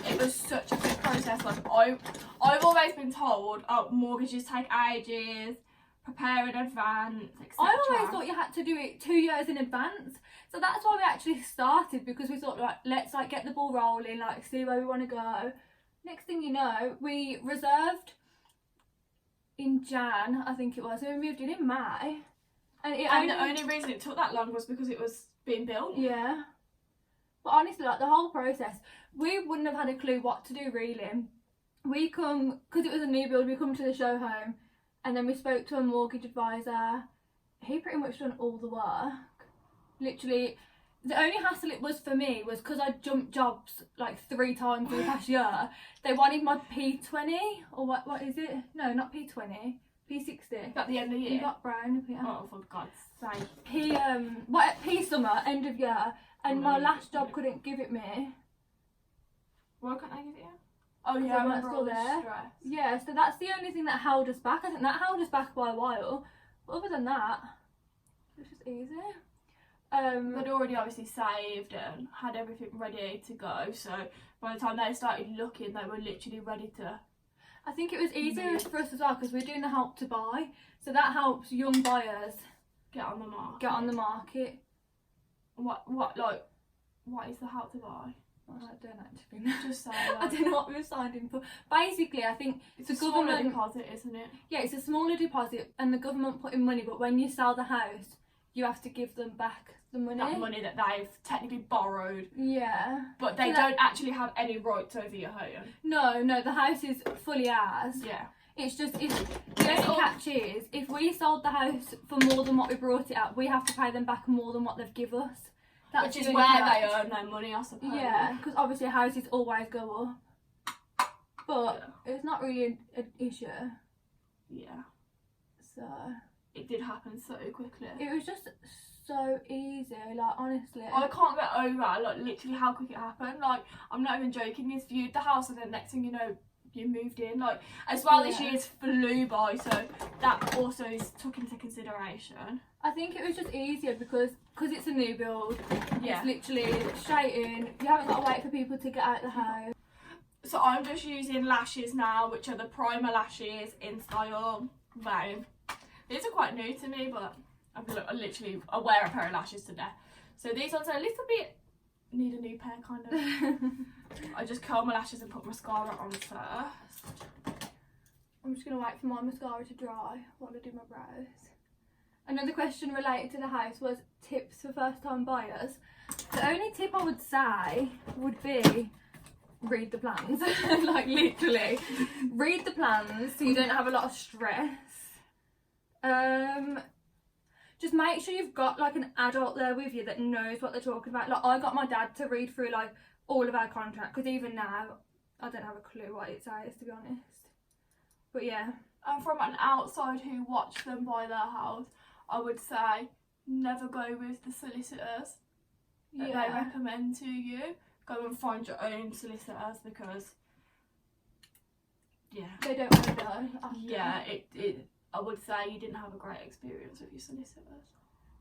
Speaker 2: It was such a quick process. Like I've always been told, oh, mortgages take ages, prepare in advance, etc.
Speaker 1: I always thought you had to do it 2 years in advance. So that's why we actually started, because we thought, like, let's like get the ball rolling, like see where we want to go. Next thing you know, we reserved in Jan, I think it was, and we moved in May. And
Speaker 2: the only reason it took that long was because it was being built.
Speaker 1: Yeah. But honestly, like the whole process, we wouldn't have had a clue what to do really. We come, because it was a new build, we come to the show home, and then we spoke to a mortgage advisor. He pretty much done all the work. Literally, the only hassle it was for me was because I jumped jobs like 3 times in the past year. They wanted my P20, or what is it? No, not P20, P60.
Speaker 2: At the end of the year?
Speaker 1: You got brown, yeah.
Speaker 2: Oh, for God's sake.
Speaker 1: P summer, end of year, and my last job couldn't give it me.
Speaker 2: Why can't I give it you? Oh
Speaker 1: Yeah, I remember all the stress. Yeah, so that's the only thing that held us back. I think that held us back by a while. But other than that, it was just easy.
Speaker 2: They'd already obviously saved and had everything ready to go, so by the time they started looking, they were literally ready to.
Speaker 1: I think it was easier for us as well because we're doing the help to buy, so that helps young buyers
Speaker 2: get on the market. What is the help to buy?
Speaker 1: I don't actually know.
Speaker 2: Just say
Speaker 1: I don't know what we were signed in for. Basically, I think
Speaker 2: it's a government deposit, isn't it?
Speaker 1: Yeah, it's a smaller deposit, and the government put in money, but when you sell the house, you have to give them back the money.
Speaker 2: That money that they've technically borrowed.
Speaker 1: Yeah.
Speaker 2: But they don't actually have any rights over your home.
Speaker 1: No, the house is fully ours.
Speaker 2: Yeah.
Speaker 1: It's just, the only catch is, if we sold the house for more than what we brought it at, we have to pay them back more than what they've give us.
Speaker 2: Which is where they earn their money, I suppose.
Speaker 1: Yeah, because obviously houses always go up. But it's not really an issue.
Speaker 2: Yeah.
Speaker 1: So.
Speaker 2: It did happen so quickly.
Speaker 1: It was just so easy, like, honestly.
Speaker 2: I can't get over, like, literally how quick it happened. Like, I'm not even joking, you viewed the house and then next thing you know, you moved in. Like, as well, this year's flew by, so that also is took into consideration.
Speaker 1: I think it was just easier because it's a new build.
Speaker 2: Yeah.
Speaker 1: It's literally straight in. You haven't got to wait for people to get out of the house.
Speaker 2: So I'm just using lashes now, which are the primer lashes in style Glam. These are quite new to me, but I wear a pair of lashes today. So these ones are a little bit, need a new pair kind of. I just curl my lashes and put mascara on first.
Speaker 1: I'm just going to wait for my mascara to dry while I do my brows. Another question related to the house was tips for first time buyers. The only tip I would say would be read the plans. Like, literally. Read the plans so you don't have a lot of stress. Just make sure you've got like an adult there with you that knows what they're talking about. Like, I got my dad to read through like all of our contract, because even now I don't have a clue what it says, to be honest. But yeah.
Speaker 2: And from an outside who watched them buy their house, I would say never go with the solicitors that they recommend to you. Go and find your own solicitors, because
Speaker 1: they don't want to know after.
Speaker 2: Yeah, I would say you didn't have a great experience with your solicitors.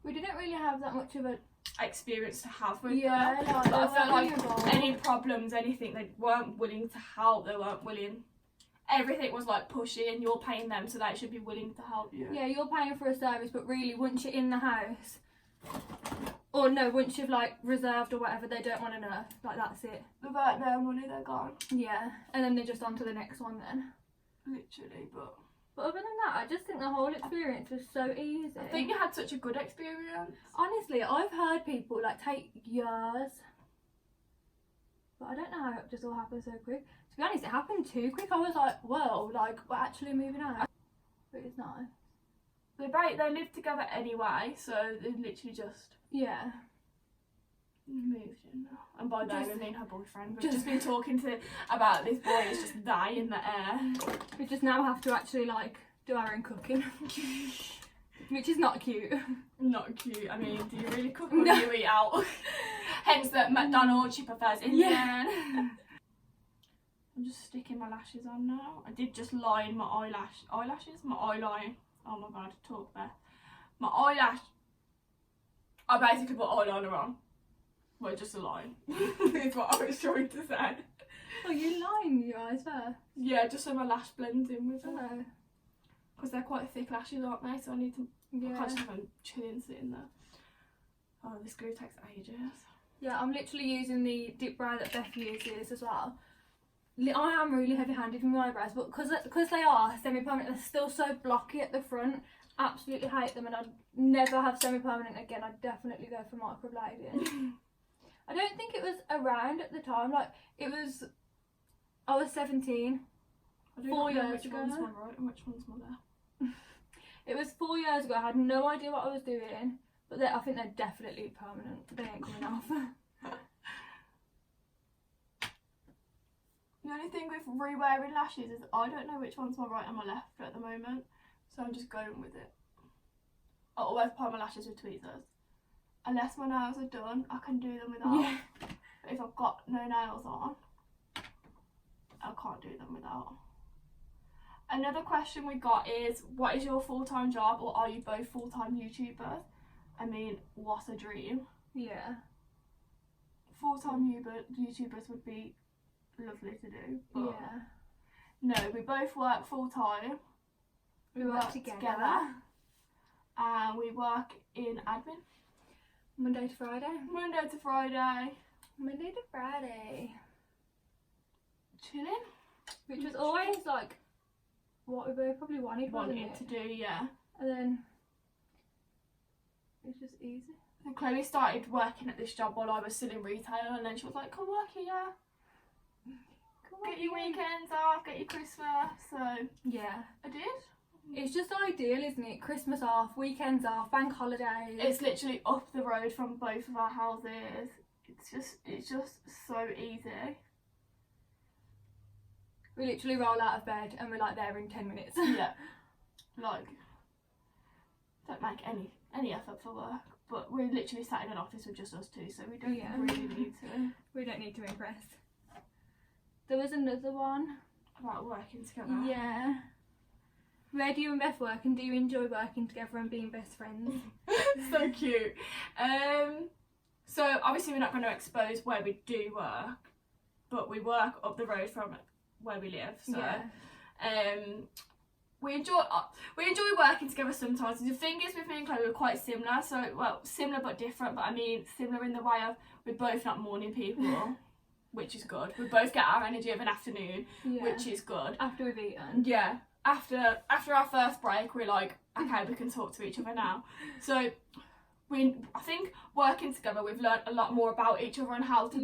Speaker 1: We didn't really have that much of a
Speaker 2: experience to have with them.
Speaker 1: Like,
Speaker 2: but I felt like any problems, anything, they weren't willing to help. They weren't willing. Everything was like pushy, and you're paying them, so they should be willing to help you.
Speaker 1: Yeah, you're paying for a service, but really, once you're in the house, or no, once you've like reserved or whatever, they don't want to know. Like, that's it.
Speaker 2: They've earned their money, they're gone.
Speaker 1: Yeah, and then they're just on to the next one then.
Speaker 2: Literally, but
Speaker 1: other than that, I just think the whole experience was so easy.
Speaker 2: I think you had such a good experience.
Speaker 1: Honestly, I've heard people like take years, but I don't know how it just all happened so quick. To be honest, it happened too quick. I was like, whoa, like, we're actually moving out. But it's nice.
Speaker 2: They lived together anyway, so they literally just moved in. And by they, I mean her boyfriend. We've just been talking about this boy. It's just die in the air.
Speaker 1: We just now have to actually like do our own cooking, which is not cute.
Speaker 2: Not cute. I mean, do you really cook or do you eat out? Hence that McDonald's, she prefers Indian. I'm just sticking my lashes on now. I did just line my eyelashes, my eyeline. Oh my god, talk there. My eyelash. I basically put eyeliner on. Well, just a line. Is what I was trying to say.
Speaker 1: Oh, you line your eyes first?
Speaker 2: Yeah, just so my lash blends in with them.
Speaker 1: Oh.
Speaker 2: Because they're quite thick lashes, aren't they? So I need to. I
Speaker 1: Yeah.
Speaker 2: can't just have them chilling sitting there. Oh, this glue takes ages.
Speaker 1: Yeah, I'm literally using the dip brow that Beth uses as well. I am really heavy-handed with my eyebrows, but because they are semi-permanent, they're still so blocky at the front. Absolutely hate them, and I'd never have semi-permanent again. I'd definitely go for microblading. I don't think it was around at the time. Like, I was 17.
Speaker 2: I do
Speaker 1: 4
Speaker 2: not know
Speaker 1: years
Speaker 2: which
Speaker 1: ago.
Speaker 2: one's my right and which one's my left.
Speaker 1: It was 4 years ago. I had no idea what I was doing, but I think they're definitely permanent. They ain't coming off.
Speaker 2: The only thing with re-wearing lashes is I don't know which one's my right and my left at the moment, so I'm just going with it. I always apply my lashes with tweezers. Unless my nails are done, I can do them without.
Speaker 1: Yeah.
Speaker 2: But if I've got no nails on, I can't do them without. Another question we got is, what is your full-time job, or are you both full-time YouTubers? I mean, what a dream.
Speaker 1: Yeah.
Speaker 2: Full-time YouTubers would be lovely to do, but
Speaker 1: Yeah.
Speaker 2: no, we both work full-time.
Speaker 1: We work together.
Speaker 2: And we work in admin.
Speaker 1: Monday to Friday.
Speaker 2: Monday to Friday.
Speaker 1: Monday to Friday.
Speaker 2: Chilling.
Speaker 1: Which was always like what we both probably wanted, wasn't
Speaker 2: Wanted
Speaker 1: it?
Speaker 2: to do, yeah.
Speaker 1: And then it's just easy.
Speaker 2: And Chloe started working at this job while I was still in retail, and then she was like, come work here. Get your weekends off, get your Christmas. So
Speaker 1: Yeah.
Speaker 2: I did.
Speaker 1: It's just ideal, isn't it? Christmas off, weekends off, bank holidays.
Speaker 2: It's literally up the road from both of our houses. It's just so easy.
Speaker 1: We literally roll out of bed and we're like there in 10 minutes.
Speaker 2: Yeah. Like, don't make any effort for work. But we're literally sat in an office with just us two, so we don't really need to.
Speaker 1: We don't need to impress. There was another one.
Speaker 2: About working together.
Speaker 1: Yeah. Where do you and Beth work, and do you enjoy working together and being best friends?
Speaker 2: So cute. So obviously we're not going to expose where we do work, but we work up the road from where we live. So
Speaker 1: Yeah.
Speaker 2: we enjoy working together sometimes. The thing is, with me and Chloe, we're quite similar. So, well, similar but different. But I mean, similar in the way of we're both not morning people, which is good. We both get our energy of an afternoon,
Speaker 1: Yeah.
Speaker 2: which is good.
Speaker 1: After we've eaten.
Speaker 2: Yeah. After our first break, we're like, okay, we can talk to each other now. So I think working together, we've learnt a lot more about each other and how to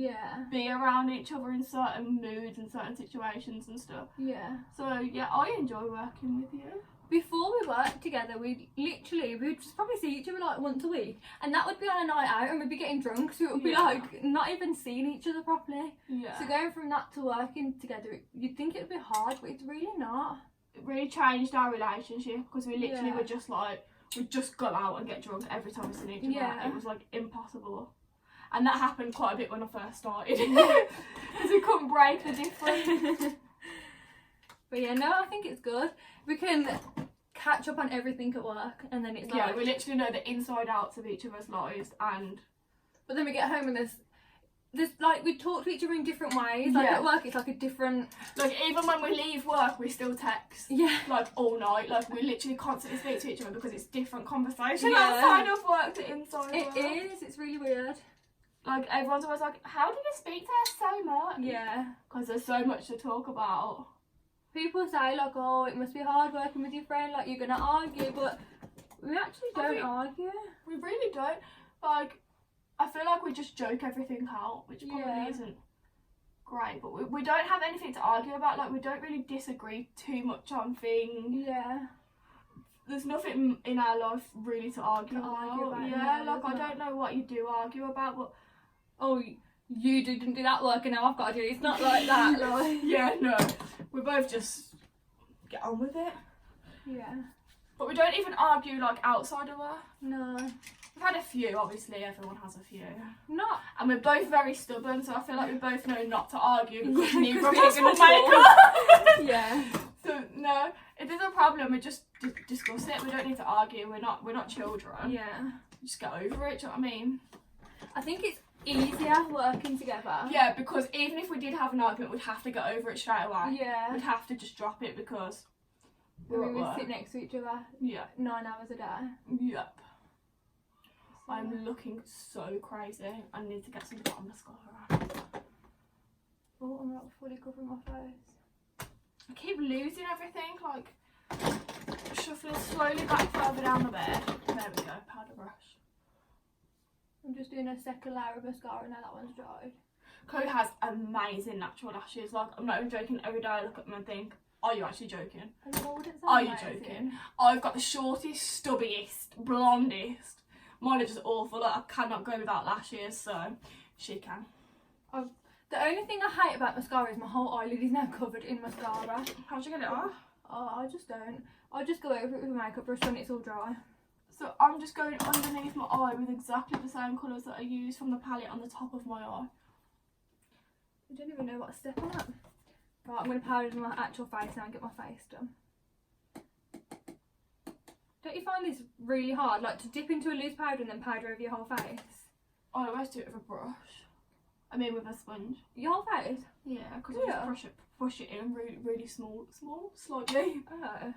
Speaker 2: be around each other in certain moods and certain situations and stuff.
Speaker 1: Yeah.
Speaker 2: So yeah, I enjoy working with you.
Speaker 1: Before we worked together, we'd just probably see each other like once a week, and that would be on a night out, and we'd be getting drunk, so it would be like not even seeing each other properly.
Speaker 2: Yeah.
Speaker 1: So going from that to working together, you'd think it would be hard, but it's really not.
Speaker 2: It really changed our relationship, because we literally were just like, we'd just go out and get drunk every time we seen each other.
Speaker 1: Yeah.
Speaker 2: It was like impossible. And that happened quite a bit when I first started, because we couldn't break the difference.
Speaker 1: But yeah, no, I think it's good. We can catch up on everything at work, and then it's like...
Speaker 2: Yeah, we literally know the inside outs of each other's lives, and...
Speaker 1: But then we get home and there's like, we talk to each other in different ways. Like at work, it's like a different...
Speaker 2: Like, even when we leave work, we still text.
Speaker 1: Yeah.
Speaker 2: Like, all night. Like, we literally constantly speak to each other, because it's different conversation
Speaker 1: Yeah.
Speaker 2: outside of work to inside
Speaker 1: It
Speaker 2: work.
Speaker 1: is, it's really weird.
Speaker 2: Like, everyone's always like, how do you speak to her so much?
Speaker 1: Yeah.
Speaker 2: Because there's so much to talk about.
Speaker 1: People say like, oh, it must be hard working with your friend, like you're gonna argue, but we actually don't argue.
Speaker 2: We really don't. Like, I feel like we just joke everything out, which probably isn't great, but we don't have anything to argue about. Like, we don't really disagree too much on things.
Speaker 1: Yeah.
Speaker 2: There's nothing in our life really to argue about. Yeah,
Speaker 1: no,
Speaker 2: like, I don't know what you do argue about, but...
Speaker 1: Oh, you didn't do that work and now I've got to do it. It's not like that, like.
Speaker 2: Yeah, no. We both just get on with it.
Speaker 1: Yeah.
Speaker 2: But we don't even argue, like, outside of work.
Speaker 1: No.
Speaker 2: We've had a few, obviously, everyone has a few.
Speaker 1: Not.
Speaker 2: And we're both very stubborn, so I feel like we both know not to argue, because neither of
Speaker 1: we're
Speaker 2: us will
Speaker 1: gonna
Speaker 2: make up.
Speaker 1: Yeah.
Speaker 2: So, no, if there's a problem, we just discuss it. We don't need to argue, we're not children.
Speaker 1: Yeah.
Speaker 2: Just get over it, do you know what I mean?
Speaker 1: I think it's easier working together.
Speaker 2: Yeah, because even if we did have an argument, we'd have to get over it straight away.
Speaker 1: Yeah.
Speaker 2: We'd have to just drop it because
Speaker 1: We would sit next to each other.
Speaker 2: Yeah.
Speaker 1: 9 hours a day.
Speaker 2: Yep.
Speaker 1: So.
Speaker 2: I'm looking so crazy. I need to get some bottom mascara.
Speaker 1: Oh, I'm not fully covering my face.
Speaker 2: I keep losing everything, like shuffling slowly back further down the bed. There we go, powder brush.
Speaker 1: I'm just doing a second layer of mascara now that one's dried.
Speaker 2: Chloe has amazing natural lashes. Like, I'm not even joking. Every day I look at them and think, are you actually joking? Are you joking? I've got the shortest, stubbiest, blondest. Mine are just awful. Like, I cannot go without lashes, so she can.
Speaker 1: The only thing I hate about mascara is my whole eyelid is now covered in mascara.
Speaker 2: How'd you get it off?
Speaker 1: Oh, I just don't. I'll just go over it with a makeup brush when it's all dry.
Speaker 2: So I'm just going underneath my eye with exactly the same colours that I used from the palette on the top of my eye.
Speaker 1: I don't even know what step I'm at. Right, I'm going to powder my actual face now and get my face done. Don't you find this really hard? Like to dip into a loose powder and then powder over your whole face?
Speaker 2: I always do it with a brush. I mean with a sponge.
Speaker 1: Your whole face?
Speaker 2: Yeah, because I just push it in really, really small, slightly.
Speaker 1: Oh.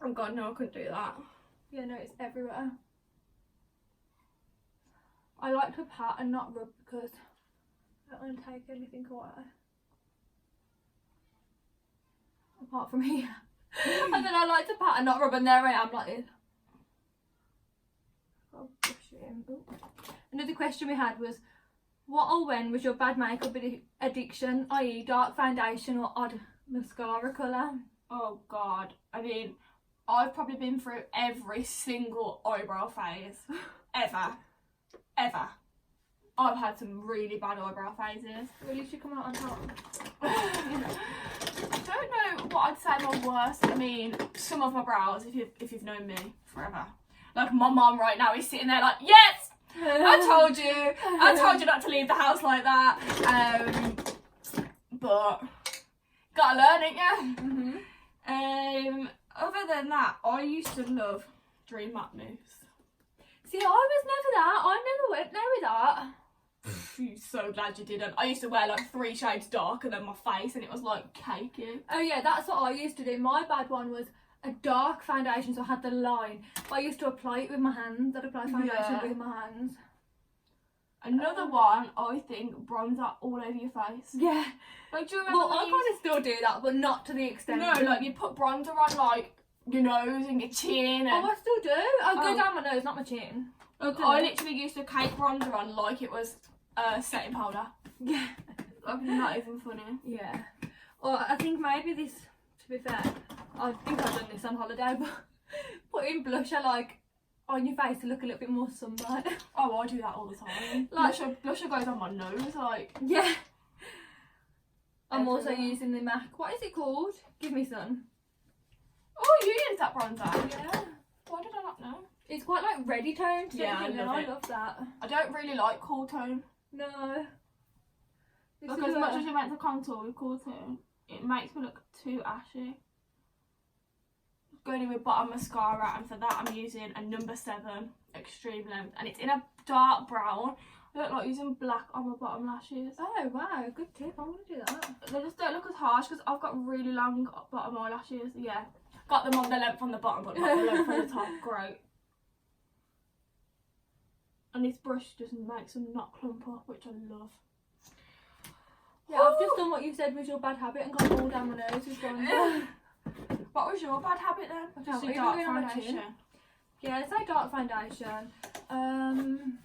Speaker 2: Oh god, no, I couldn't do that.
Speaker 1: Yeah, no, it's everywhere. I like to pat and not rub because I don't want to take anything away. Apart from here. And then I like to pat and not rub, and there I am like this. I'll brush it in. Ooh. Another question we had was, what or when was your bad makeup addiction, i.e. dark foundation or odd mascara colour?
Speaker 2: Oh god, I mean, I've probably been through every single eyebrow phase. Ever. I've had some really bad eyebrow phases.
Speaker 1: Well, at least you come out on top.
Speaker 2: I don't know what I'd say my worst. I mean, some of my brows, if you've known me forever. Like my mum right now is sitting there like, yes! I told you not to leave the house like that. But gotta learn it, yeah.
Speaker 1: Mm-hmm.
Speaker 2: Other than that, I used to love Dream Matte Mousse.
Speaker 1: See, I was never that. I never went there with that.
Speaker 2: I'm so glad you didn't. I used to wear like 3 shades darker than my face, and it was like cakey.
Speaker 1: Oh yeah, that's what I used to do. My bad one was a dark foundation, so I had the line. But I used to apply it with my hands. I'd apply foundation with my hands.
Speaker 2: Another one, I think, bronzer all over your face.
Speaker 1: Yeah.
Speaker 2: Like, do you remember?
Speaker 1: Well, I kind of still do that, but not to the extent.
Speaker 2: No, like you put bronzer on like your nose and your chin. And
Speaker 1: oh, I still do. I go down my nose, not my chin.
Speaker 2: Look, I literally used to cake bronzer on like it was setting powder.
Speaker 1: Yeah.
Speaker 2: Like, not even funny.
Speaker 1: Yeah. Well, I think maybe this, to be fair, I think I've done this on holiday, but putting blusher like on your face to look a little bit more sunburnt.
Speaker 2: Oh, I do that all the time. Like, blusher goes on my nose, like.
Speaker 1: Yeah. I'm
Speaker 2: Everywhere.
Speaker 1: also using the MAC. What is it called? Give me some.
Speaker 2: Oh, you use that bronzer?
Speaker 1: Yeah.
Speaker 2: Why did I not know?
Speaker 1: It's quite like ready toned.
Speaker 2: Yeah, I love it.
Speaker 1: I love that.
Speaker 2: I don't really like cool tone.
Speaker 1: No.
Speaker 2: Look, as much as you're meant to contour with cool tone, it makes me look too ashy. Going in with bottom mascara, and for that I'm using a number 7 extreme length, and it's in a dark brown. I don't like using black on my bottom lashes.
Speaker 1: Oh wow, good tip. I'm gonna do that.
Speaker 2: They just don't look as harsh because I've got really long bottom eyelashes. Yeah, got them on the length on the bottom, but not the length on the top. Great. And this brush just makes them not clump up, which I love.
Speaker 1: Yeah, I've just done what you said was your bad habit and gone all down my nose with bronzer.
Speaker 2: What was your bad habit then?
Speaker 1: Just
Speaker 2: a
Speaker 1: a
Speaker 2: dark
Speaker 1: dark
Speaker 2: foundation.
Speaker 1: Yeah, it's like dark foundation.
Speaker 2: I'm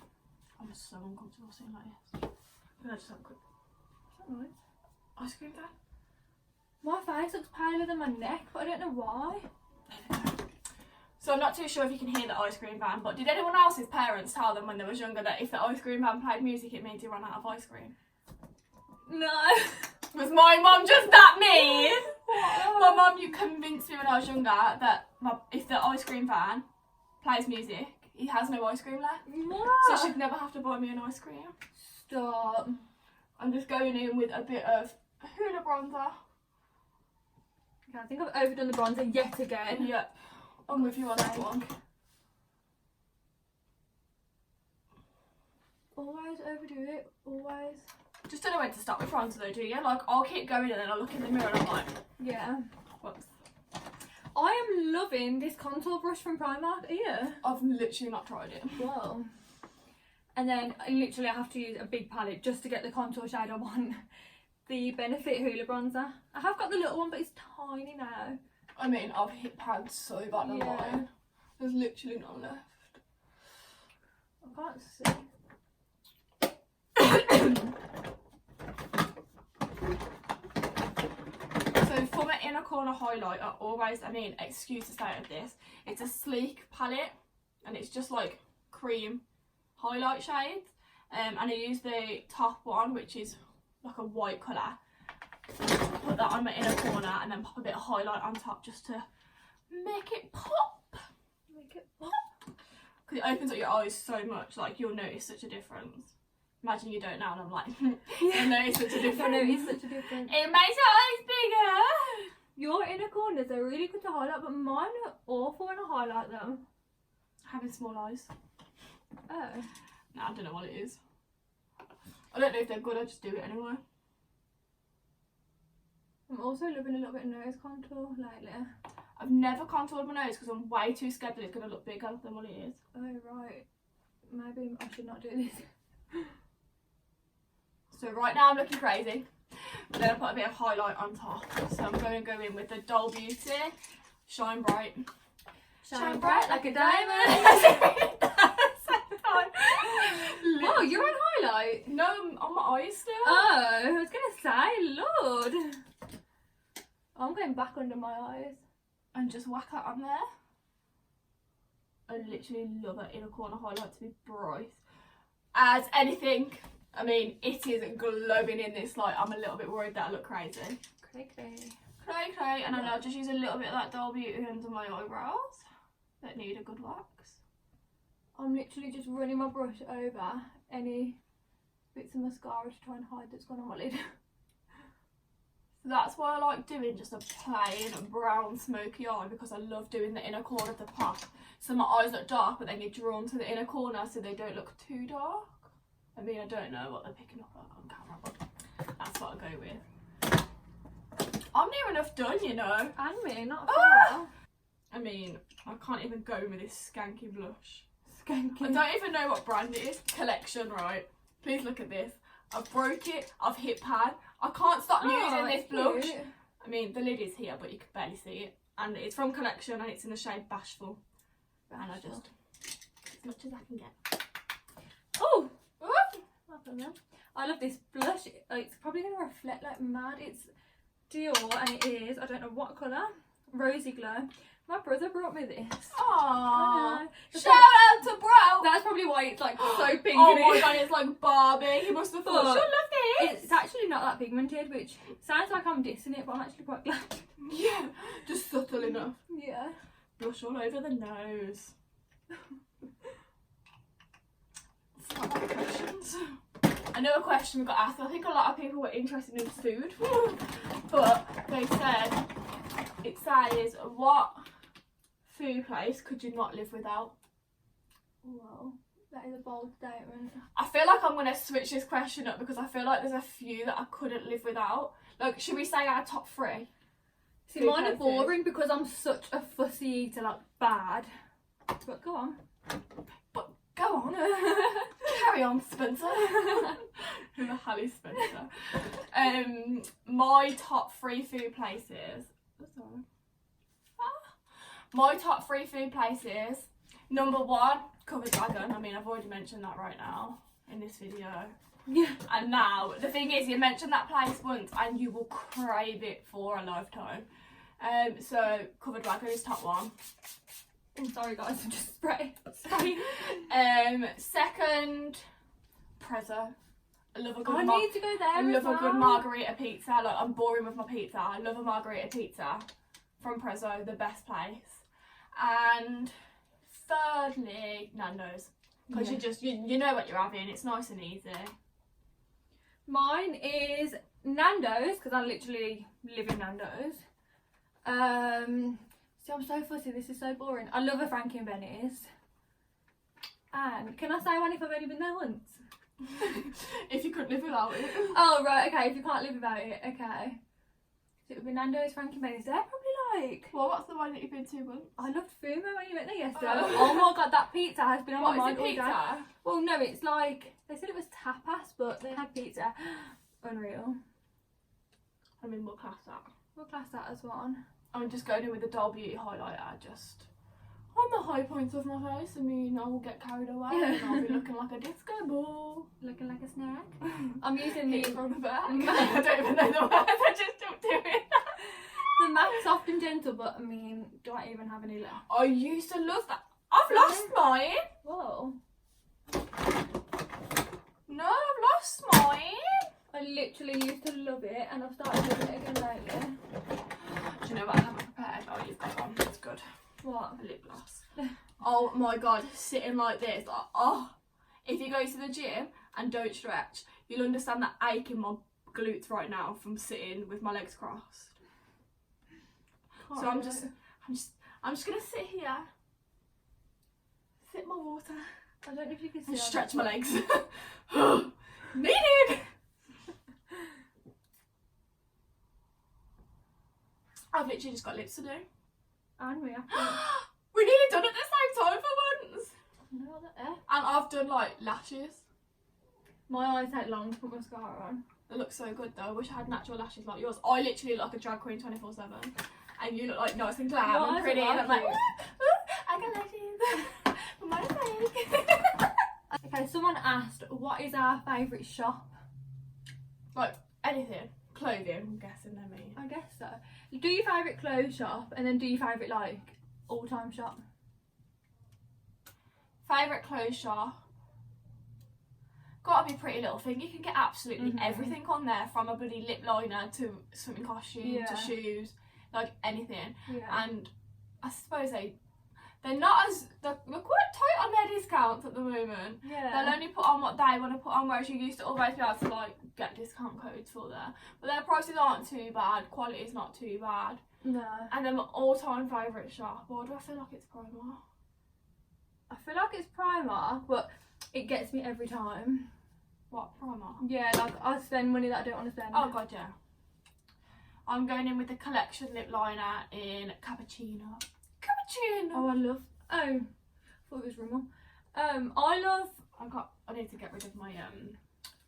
Speaker 2: so uncomfortable saying like this. Can I just have a quick
Speaker 1: Right.
Speaker 2: ice cream van?
Speaker 1: My face looks paler than my neck, but I don't know why.
Speaker 2: So I'm not too sure if you can hear the ice cream van, but did anyone else's parents tell them when they was younger that if the ice cream van played music it means you ran out of ice cream?
Speaker 1: No.
Speaker 2: Was my mum just that mean? My mum, you convinced me when I was younger that if the ice cream van plays music, he has no ice cream left.
Speaker 1: What?
Speaker 2: So she'd never have to buy me an ice cream.
Speaker 1: Stop.
Speaker 2: I'm just going in with a bit of Hoola bronzer.
Speaker 1: Okay, I think I've overdone the bronzer yet again.
Speaker 2: Yep. I'm with you on that one.
Speaker 1: always overdo it. Always.
Speaker 2: Just don't know when to stop with bronzer though, do you? Like, I'll keep going and then I'll look in the mirror and I'm like,
Speaker 1: Yeah.
Speaker 2: whoops.
Speaker 1: I am loving this contour brush from Primark. Yeah.
Speaker 2: I've literally not tried it.
Speaker 1: Whoa. And then I have to use a big palette just to get the contour shade I want. The Benefit Hoola bronzer. I have got the little one, but it's tiny now.
Speaker 2: I mean, I've hit pads so bad on mine. There's literally none left.
Speaker 1: I can't see.
Speaker 2: So for my inner corner highlight, excuse the state of this, it's a sleek palette and it's just like cream highlight shades. And I use the top one, which is like a white colour. Put that on my inner corner and then pop a bit of highlight on top just to make it pop.
Speaker 1: Make it pop.
Speaker 2: Because it opens up your eyes so much, like you'll notice such a difference. Imagine you don't now and I'm like, you'll notice such a difference.
Speaker 1: I notice such a difference.
Speaker 2: It makes your eyes bigger.
Speaker 1: Your inner corners are really good to highlight, but mine are awful when I highlight them.
Speaker 2: Having small eyes.
Speaker 1: Oh.
Speaker 2: No, I don't know what it is. I don't know if they're good, I just do it anyway.
Speaker 1: I'm also loving a little bit of nose contour lately.
Speaker 2: I've never contoured my nose because I'm way too scared that it's going to look bigger than what it is.
Speaker 1: Oh right. Maybe I should not do this.
Speaker 2: So right now I'm looking crazy. But then I put a bit of highlight on top. So I'm going to go in with the Doll Beauty Shine Bright.
Speaker 1: Shine bright like a diamond. Oh, you're on highlight?
Speaker 2: No, I'm on my eyes still.
Speaker 1: Oh, I was going to say, Lord. I'm going back under my eyes.
Speaker 2: And just whack that on there. I literally love it inner corner highlight to be bright. As anything, I mean, it is glowing in this light. I'm a little bit worried that I look crazy.
Speaker 1: Cray.
Speaker 2: Cray. And then I'll just use a little bit of that Doll Beauty under my eyebrows that need a good wax.
Speaker 1: I'm literally just running my brush over any bits of mascara to try and hide that's gone on my lid.
Speaker 2: So that's why I like doing just a plain brown smoky eye, because I love doing the inner corner of the pop. So my eyes look dark, but then you're drawn to the inner corner so they don't look too dark. I mean, I don't know what they're picking up on camera, but that's what I go with. I'm near enough done, you know.
Speaker 1: And me, not far.
Speaker 2: I mean, I can't even go with this skanky blush.
Speaker 1: Skanky.
Speaker 2: I don't even know what brand it is. Collection, right? Please look at this. I've broke it. I've hit pad. I can't stop using this blush.
Speaker 1: Cute.
Speaker 2: I mean, the lid is here, but you can barely see it. And it's from Collection, and it's in the shade Bashful. And I just, as much as I can get.
Speaker 1: Oh! I love this blush. It's probably going to reflect like mad. It's Dior, and it is, I don't know what colour, Rosy Glow. My brother brought me this.
Speaker 2: Aww. Shout out to bro.
Speaker 1: That's probably why it's like so pink.
Speaker 2: Oh my god, it's like Barbie. He must have thought, she'll love this.
Speaker 1: It's actually not that pigmented, which sounds like I'm dissing it, but I'm actually quite glad.
Speaker 2: Yeah, just subtle enough.
Speaker 1: Yeah.
Speaker 2: Blush all over the nose. Start my questions. Another question we got asked. I think a lot of people were interested in food, but they said, it says, what food place could you not live without?
Speaker 1: Well, that is a bold statement.
Speaker 2: I feel like I'm going to switch this question up because I feel like there's a few that I couldn't live without. Like, should we say our top 3?
Speaker 1: See, mine are boring because I'm such a fussy eater, like bad. But go on.
Speaker 2: But go on. Carry on, Spencer. Who the hell is Spencer? My top 3 food places. Sorry. My top 3 food places. Number 1, Covered Dragon. I mean, I've already mentioned that right now in this video.
Speaker 1: Yeah.
Speaker 2: And now, the thing is, you mention that place once and you will crave it for a lifetime. So, Covered Dragon is top 1.
Speaker 1: I'm sorry guys, I'm just spraying.
Speaker 2: Second, Prezzo. I love a good
Speaker 1: need to go there.
Speaker 2: I love a good margarita pizza. Like, I'm boring with my pizza. I love a margarita pizza from Prezzo, the best place. And thirdly, Nando's. Because you know what you're having. It's nice and easy.
Speaker 1: Mine is Nando's, because I literally live in Nando's. See, I'm so fussy, this is so boring. I love a Frankie and Benny's. And can I say one if I've only been there once?
Speaker 2: couldn't live without it.
Speaker 1: Oh, right, okay, if you can't live without it, okay. So it would be Nando's, Frankie Benny's. They're probably like...
Speaker 2: Well, what's the one that you've been to once?
Speaker 1: I loved Fumo when you went there yesterday. Oh my god, that pizza has been on my mind
Speaker 2: What, is it
Speaker 1: all day.
Speaker 2: pizza?
Speaker 1: Well, no, it's like... They said it was tapas, but they had pizza. Unreal.
Speaker 2: I mean, we'll class that.
Speaker 1: We'll class that as one.
Speaker 2: I'm just going in with the Doll Beauty highlighter, just on the high points of my face. I mean, I will get carried away and I'll be looking like a disco ball.
Speaker 1: Looking like a snack. I'm using
Speaker 2: Hit
Speaker 1: the...
Speaker 2: from the back. I don't even know the words, I just don't do it.
Speaker 1: The MAC Soft and Gentle, but I mean, do I even have any left?
Speaker 2: I used to love that. I've lost mine.
Speaker 1: Whoa.
Speaker 2: No, I've lost mine.
Speaker 1: I literally used to love it and I've started loving it again lately.
Speaker 2: Do you know what I haven't prepared? Oh, you've got one. That's good.
Speaker 1: What?
Speaker 2: A lip gloss. Oh my god, sitting like this, like, oh. If you go to the gym and don't stretch, you'll understand the ache in my glutes right now from sitting with my legs crossed. So I'm just gonna sit here, sip my water,
Speaker 1: I don't know if you can see.
Speaker 2: and stretch my legs. Needed. I've literally just got lips to do.
Speaker 1: And we have to...
Speaker 2: We nearly done it at the same time for once.
Speaker 1: No, what the F?
Speaker 2: And I've done like lashes.
Speaker 1: My eyes take long to put mascara on.
Speaker 2: They look so good though. I wish I had natural lashes like yours. I literally look like a drag queen 24/7. And you look like nice and glam and pretty. And I'm like, I got lashes. But mine are fake.
Speaker 1: Okay, someone asked, what is our favourite shop?
Speaker 2: Like anything. Clothing, I'm guessing they mean.
Speaker 1: I guess so. Do your favourite clothes shop and then do your favourite like all-time shop.
Speaker 2: Favourite clothes shop. Gotta be Pretty Little Thing. You can get absolutely everything on there, from a bloody lip liner to swimming costume to shoes, like anything.
Speaker 1: Yeah.
Speaker 2: And I suppose they're quite tight on their discounts at the moment.
Speaker 1: Yeah.
Speaker 2: They'll only put on what they want to put on, whereas you used to always be able to like get discount codes for there. But their prices aren't too bad, quality's not too bad.
Speaker 1: No.
Speaker 2: And then my all-time favourite shop, why do I feel like it's Primark?
Speaker 1: I feel like it's Primark, but it gets me every time.
Speaker 2: What, Primark?
Speaker 1: Yeah, like I spend money that I don't want to spend.
Speaker 2: Oh god, yeah. I'm going in with the collection lip liner in Cappuccino. Cappuccino!
Speaker 1: Oh, I love... Oh, I thought it was Rimmel.
Speaker 2: I need to get rid of my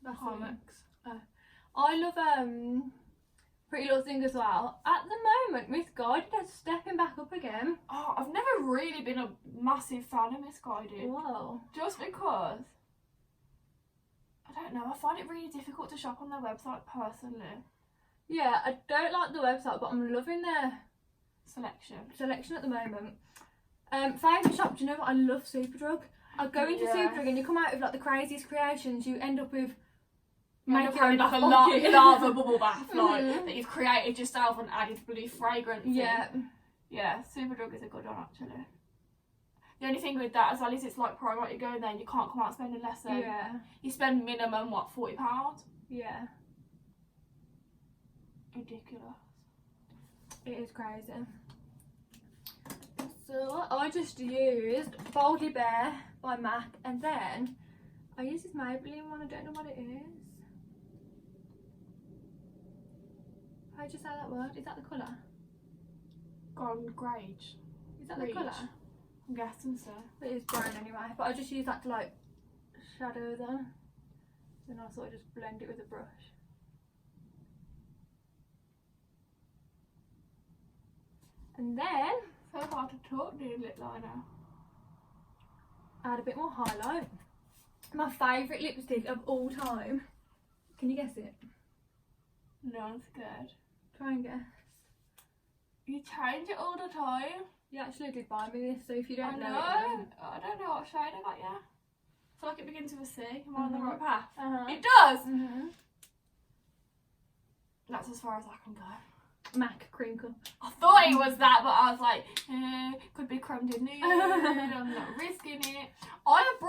Speaker 1: That's
Speaker 2: comics.
Speaker 1: I love Pretty Little Thing as well. At the moment, Miss Guided is stepping back up again.
Speaker 2: Oh, I've never really been a massive fan of Misguided.
Speaker 1: Whoa.
Speaker 2: Just because, I don't know, I find it really difficult to shop on their website personally.
Speaker 1: Yeah, I don't like the website, but I'm loving their
Speaker 2: Selection.
Speaker 1: at the moment. Favourite shop, do you know what? I love Superdrug. I go into Superdrug and you come out with like the craziest creations. You end up with
Speaker 2: Having like a lava bubble bath like that you've created yourself and added bloody fragrance.
Speaker 1: Yeah.
Speaker 2: Yeah, Superdrug is a good one actually. The only thing with that as well is it's like Primark, you go in there and you can't come out spending less than.
Speaker 1: Yeah.
Speaker 2: You spend minimum what, £40?
Speaker 1: Yeah.
Speaker 2: Ridiculous.
Speaker 1: It is crazy. So I just used Boldly Bare by MAC, and then I used this Maybelline one. I don't know what it is. How do you say that word? Is that the colour?
Speaker 2: Gone greige.
Speaker 1: Is that the colour?
Speaker 2: I'm guessing so.
Speaker 1: It is brown anyway, but I just use that to like shadow them. Then I sort of just blend it with a brush. And then
Speaker 2: So hard to talk doing lip liner.
Speaker 1: add a bit more highlight. My favourite lipstick of all time. Can you guess it?
Speaker 2: No, I'm scared.
Speaker 1: Try and guess.
Speaker 2: You change it all the time.
Speaker 1: You actually did buy me this, so if you don't know it,
Speaker 2: I don't know what shade I got yet. I feel like it begins with a C. Am I on the right path?
Speaker 1: then...
Speaker 2: It does! That's as far as I can go.
Speaker 1: MAC Crinkle.
Speaker 2: I thought it was that, but I was like, could be creme de nude. I'm not risking it. I have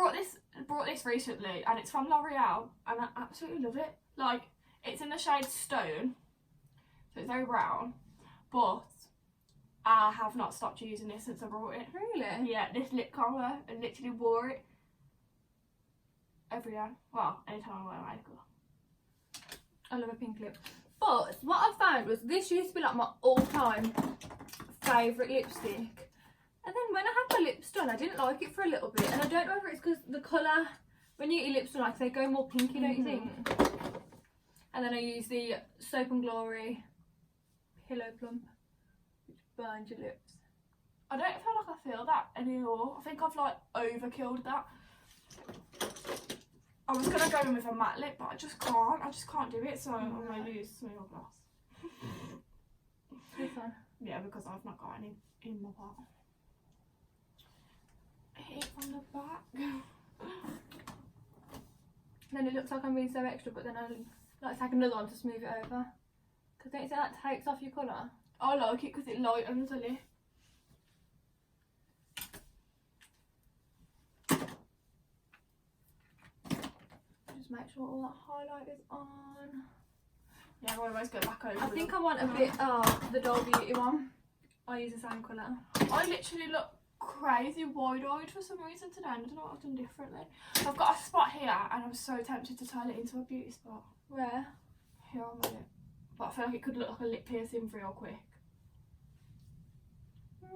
Speaker 2: brought this recently, and it's from L'Oreal, and I absolutely love it. Like, it's in the shade Stone, so it's very brown, but I have not stopped using it since I brought it.
Speaker 1: Really?
Speaker 2: Yeah, this lip colour, I literally wore it every day. Well, anytime I wear makeup.
Speaker 1: I love a pink lip. But what I found was this used to be like my all-time favourite lipstick. And then when I had my lips done, I didn't like it for a little bit. And I don't know whether it's because the colour, when you get your lips done, like they go more pinky, don't you think? And then I use the Soap and Glory Pillow Plump, which burns your lips.
Speaker 2: I don't feel like I feel that anymore. I think I've like overkilled that. I was gonna go in with a matte lip, but I just can't do it, so I'm gonna use Smooth Gloss.
Speaker 1: This one?
Speaker 2: Yeah, because I've not got any in my pot. Hit from the back.
Speaker 1: Then it looks like I'm being so extra, but then I like take another one to smooth it over. Because don't you say that takes off your colour?
Speaker 2: I like it because it lightens the lip.
Speaker 1: Just make sure all that highlight is on.
Speaker 2: Yeah, I always go back over.
Speaker 1: I think I want a bit the Doll Beauty one. I use the same colour.
Speaker 2: I literally look crazy wide-eyed for some reason today. I don't know what I've done differently. I've got a spot here and I'm so tempted to turn it into a beauty spot.
Speaker 1: Where?
Speaker 2: Here on my lip. But I feel like it could look like a lip piercing real quick.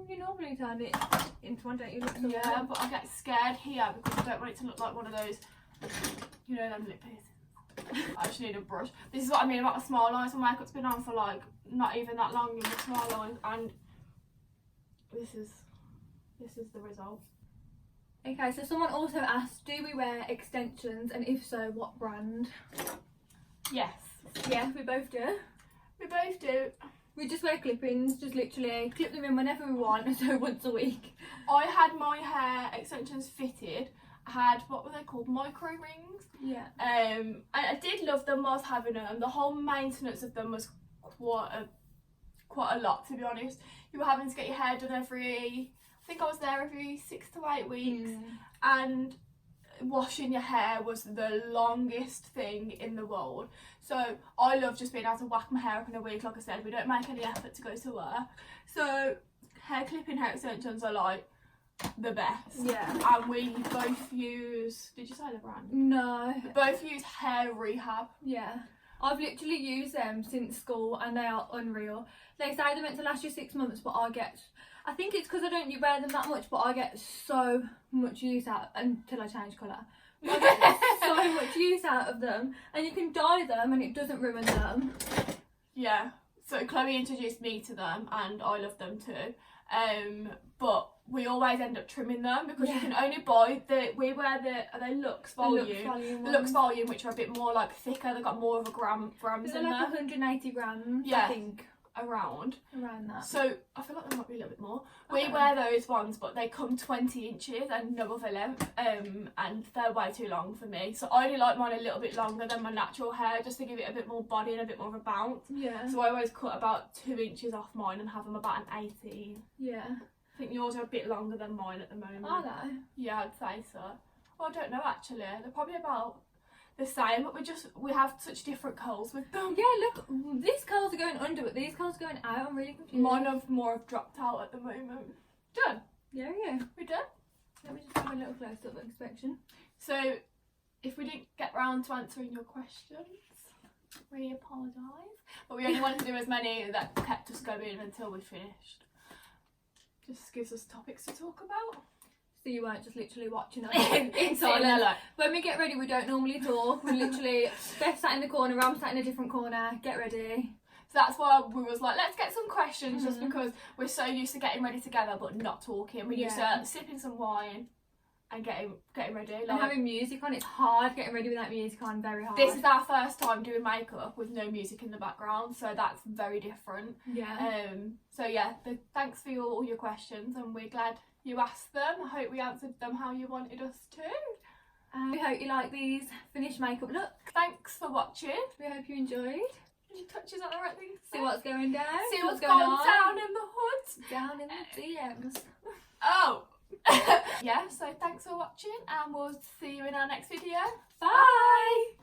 Speaker 1: You normally turn it into one, don't you?
Speaker 2: Yeah, but I get scared here because I don't want it to look like one of those, you know, them lip piercings. I just need a brush. This is what I mean about the smile lines. My makeup's been on for like not even that long in the smile lines, and this is the result.
Speaker 1: Okay, so someone also asked, do we wear extensions, and if so, what brand?
Speaker 2: Yes.
Speaker 1: Yeah, we both do.
Speaker 2: We both do.
Speaker 1: We just wear clip-ins, just literally clip them in whenever we want, so once a week.
Speaker 2: I had my hair extensions fitted. I had, what were they called, micro rings.
Speaker 1: Yeah.
Speaker 2: And I did love them whilst having them. The whole maintenance of them was quite a lot, to be honest. You were having to get your hair done I think I was there every 6 to 8 weeks, and washing your hair was the longest thing in the world. So I love just being able to whack my hair up in a week. Like I said, we don't make any effort to go to work, so hair clipping, hair extensions are like the best.
Speaker 1: Yeah.
Speaker 2: And we both use, did you say the brand?
Speaker 1: No.
Speaker 2: We both use Hair Rehab.
Speaker 1: Yeah. I've literally used them since school and they are unreal. They say they're meant to last you 6 months, but I think it's because I don't wear them that much, but I get so much use out until I change colour. I get so much use out of them, and you can dye them and it doesn't ruin them.
Speaker 2: Yeah. So Chloe introduced me to them and I love them too. But we always end up trimming them because you can only buy we wear are they Lux Volume? The Lux Volume, which are a bit more like thicker. They've got more of a grams
Speaker 1: they're
Speaker 2: in
Speaker 1: like
Speaker 2: there.
Speaker 1: 180 grams,
Speaker 2: Yeah.
Speaker 1: I think.
Speaker 2: Around
Speaker 1: that.
Speaker 2: So I feel like there might be a little bit more. We wear those ones, but they come 20 inches and no other length, and they're way too long for me. So I only like mine a little bit longer than my natural hair, just to give it a bit more body and a bit more of a bounce.
Speaker 1: Yeah.
Speaker 2: So I always cut about 2 inches off mine and have them about an 18.
Speaker 1: Yeah.
Speaker 2: I think yours are a bit longer than mine at the moment.
Speaker 1: Are they?
Speaker 2: Yeah, I'd say so. Well, I don't know actually. They're probably about the same, but we have such different curls with them.
Speaker 1: Yeah, look, these curls are going under, but these curls are going out. I'm really confused.
Speaker 2: Mine have dropped out at the moment. Done.
Speaker 1: Yeah, yeah.
Speaker 2: We're done.
Speaker 1: Let me just have a little close-up inspection.
Speaker 2: So, if we didn't get round to answering your questions, we apologise. But we only wanted to do as many that kept us going until we finished. Just gives us topics to talk about.
Speaker 1: So you weren't just literally watching us in silence.
Speaker 2: Like,
Speaker 1: when we get ready, we don't normally talk. We're literally, Beth sat in the corner, Ram sat in a different corner, get ready.
Speaker 2: So that's why we was like, let's get some questions, just because we're so used to getting ready together but not talking. We're used to sipping some wine and getting ready. Like,
Speaker 1: and having music on, it's hard getting ready without music on, very hard.
Speaker 2: This is our first time doing makeup with no music in the background, so that's very different.
Speaker 1: Yeah.
Speaker 2: So yeah, thanks for all your questions, and we're glad you asked them. I hope we answered them how you wanted us to.
Speaker 1: We hope you like these finished makeup looks.
Speaker 2: Thanks for watching.
Speaker 1: We hope you enjoyed.
Speaker 2: Touches on the right thing.
Speaker 1: See what's going down.
Speaker 2: See what's going on down in the hood.
Speaker 1: Down in the DMs.
Speaker 2: Oh. Yeah, so thanks for watching and we'll see you in our next video.
Speaker 1: Bye.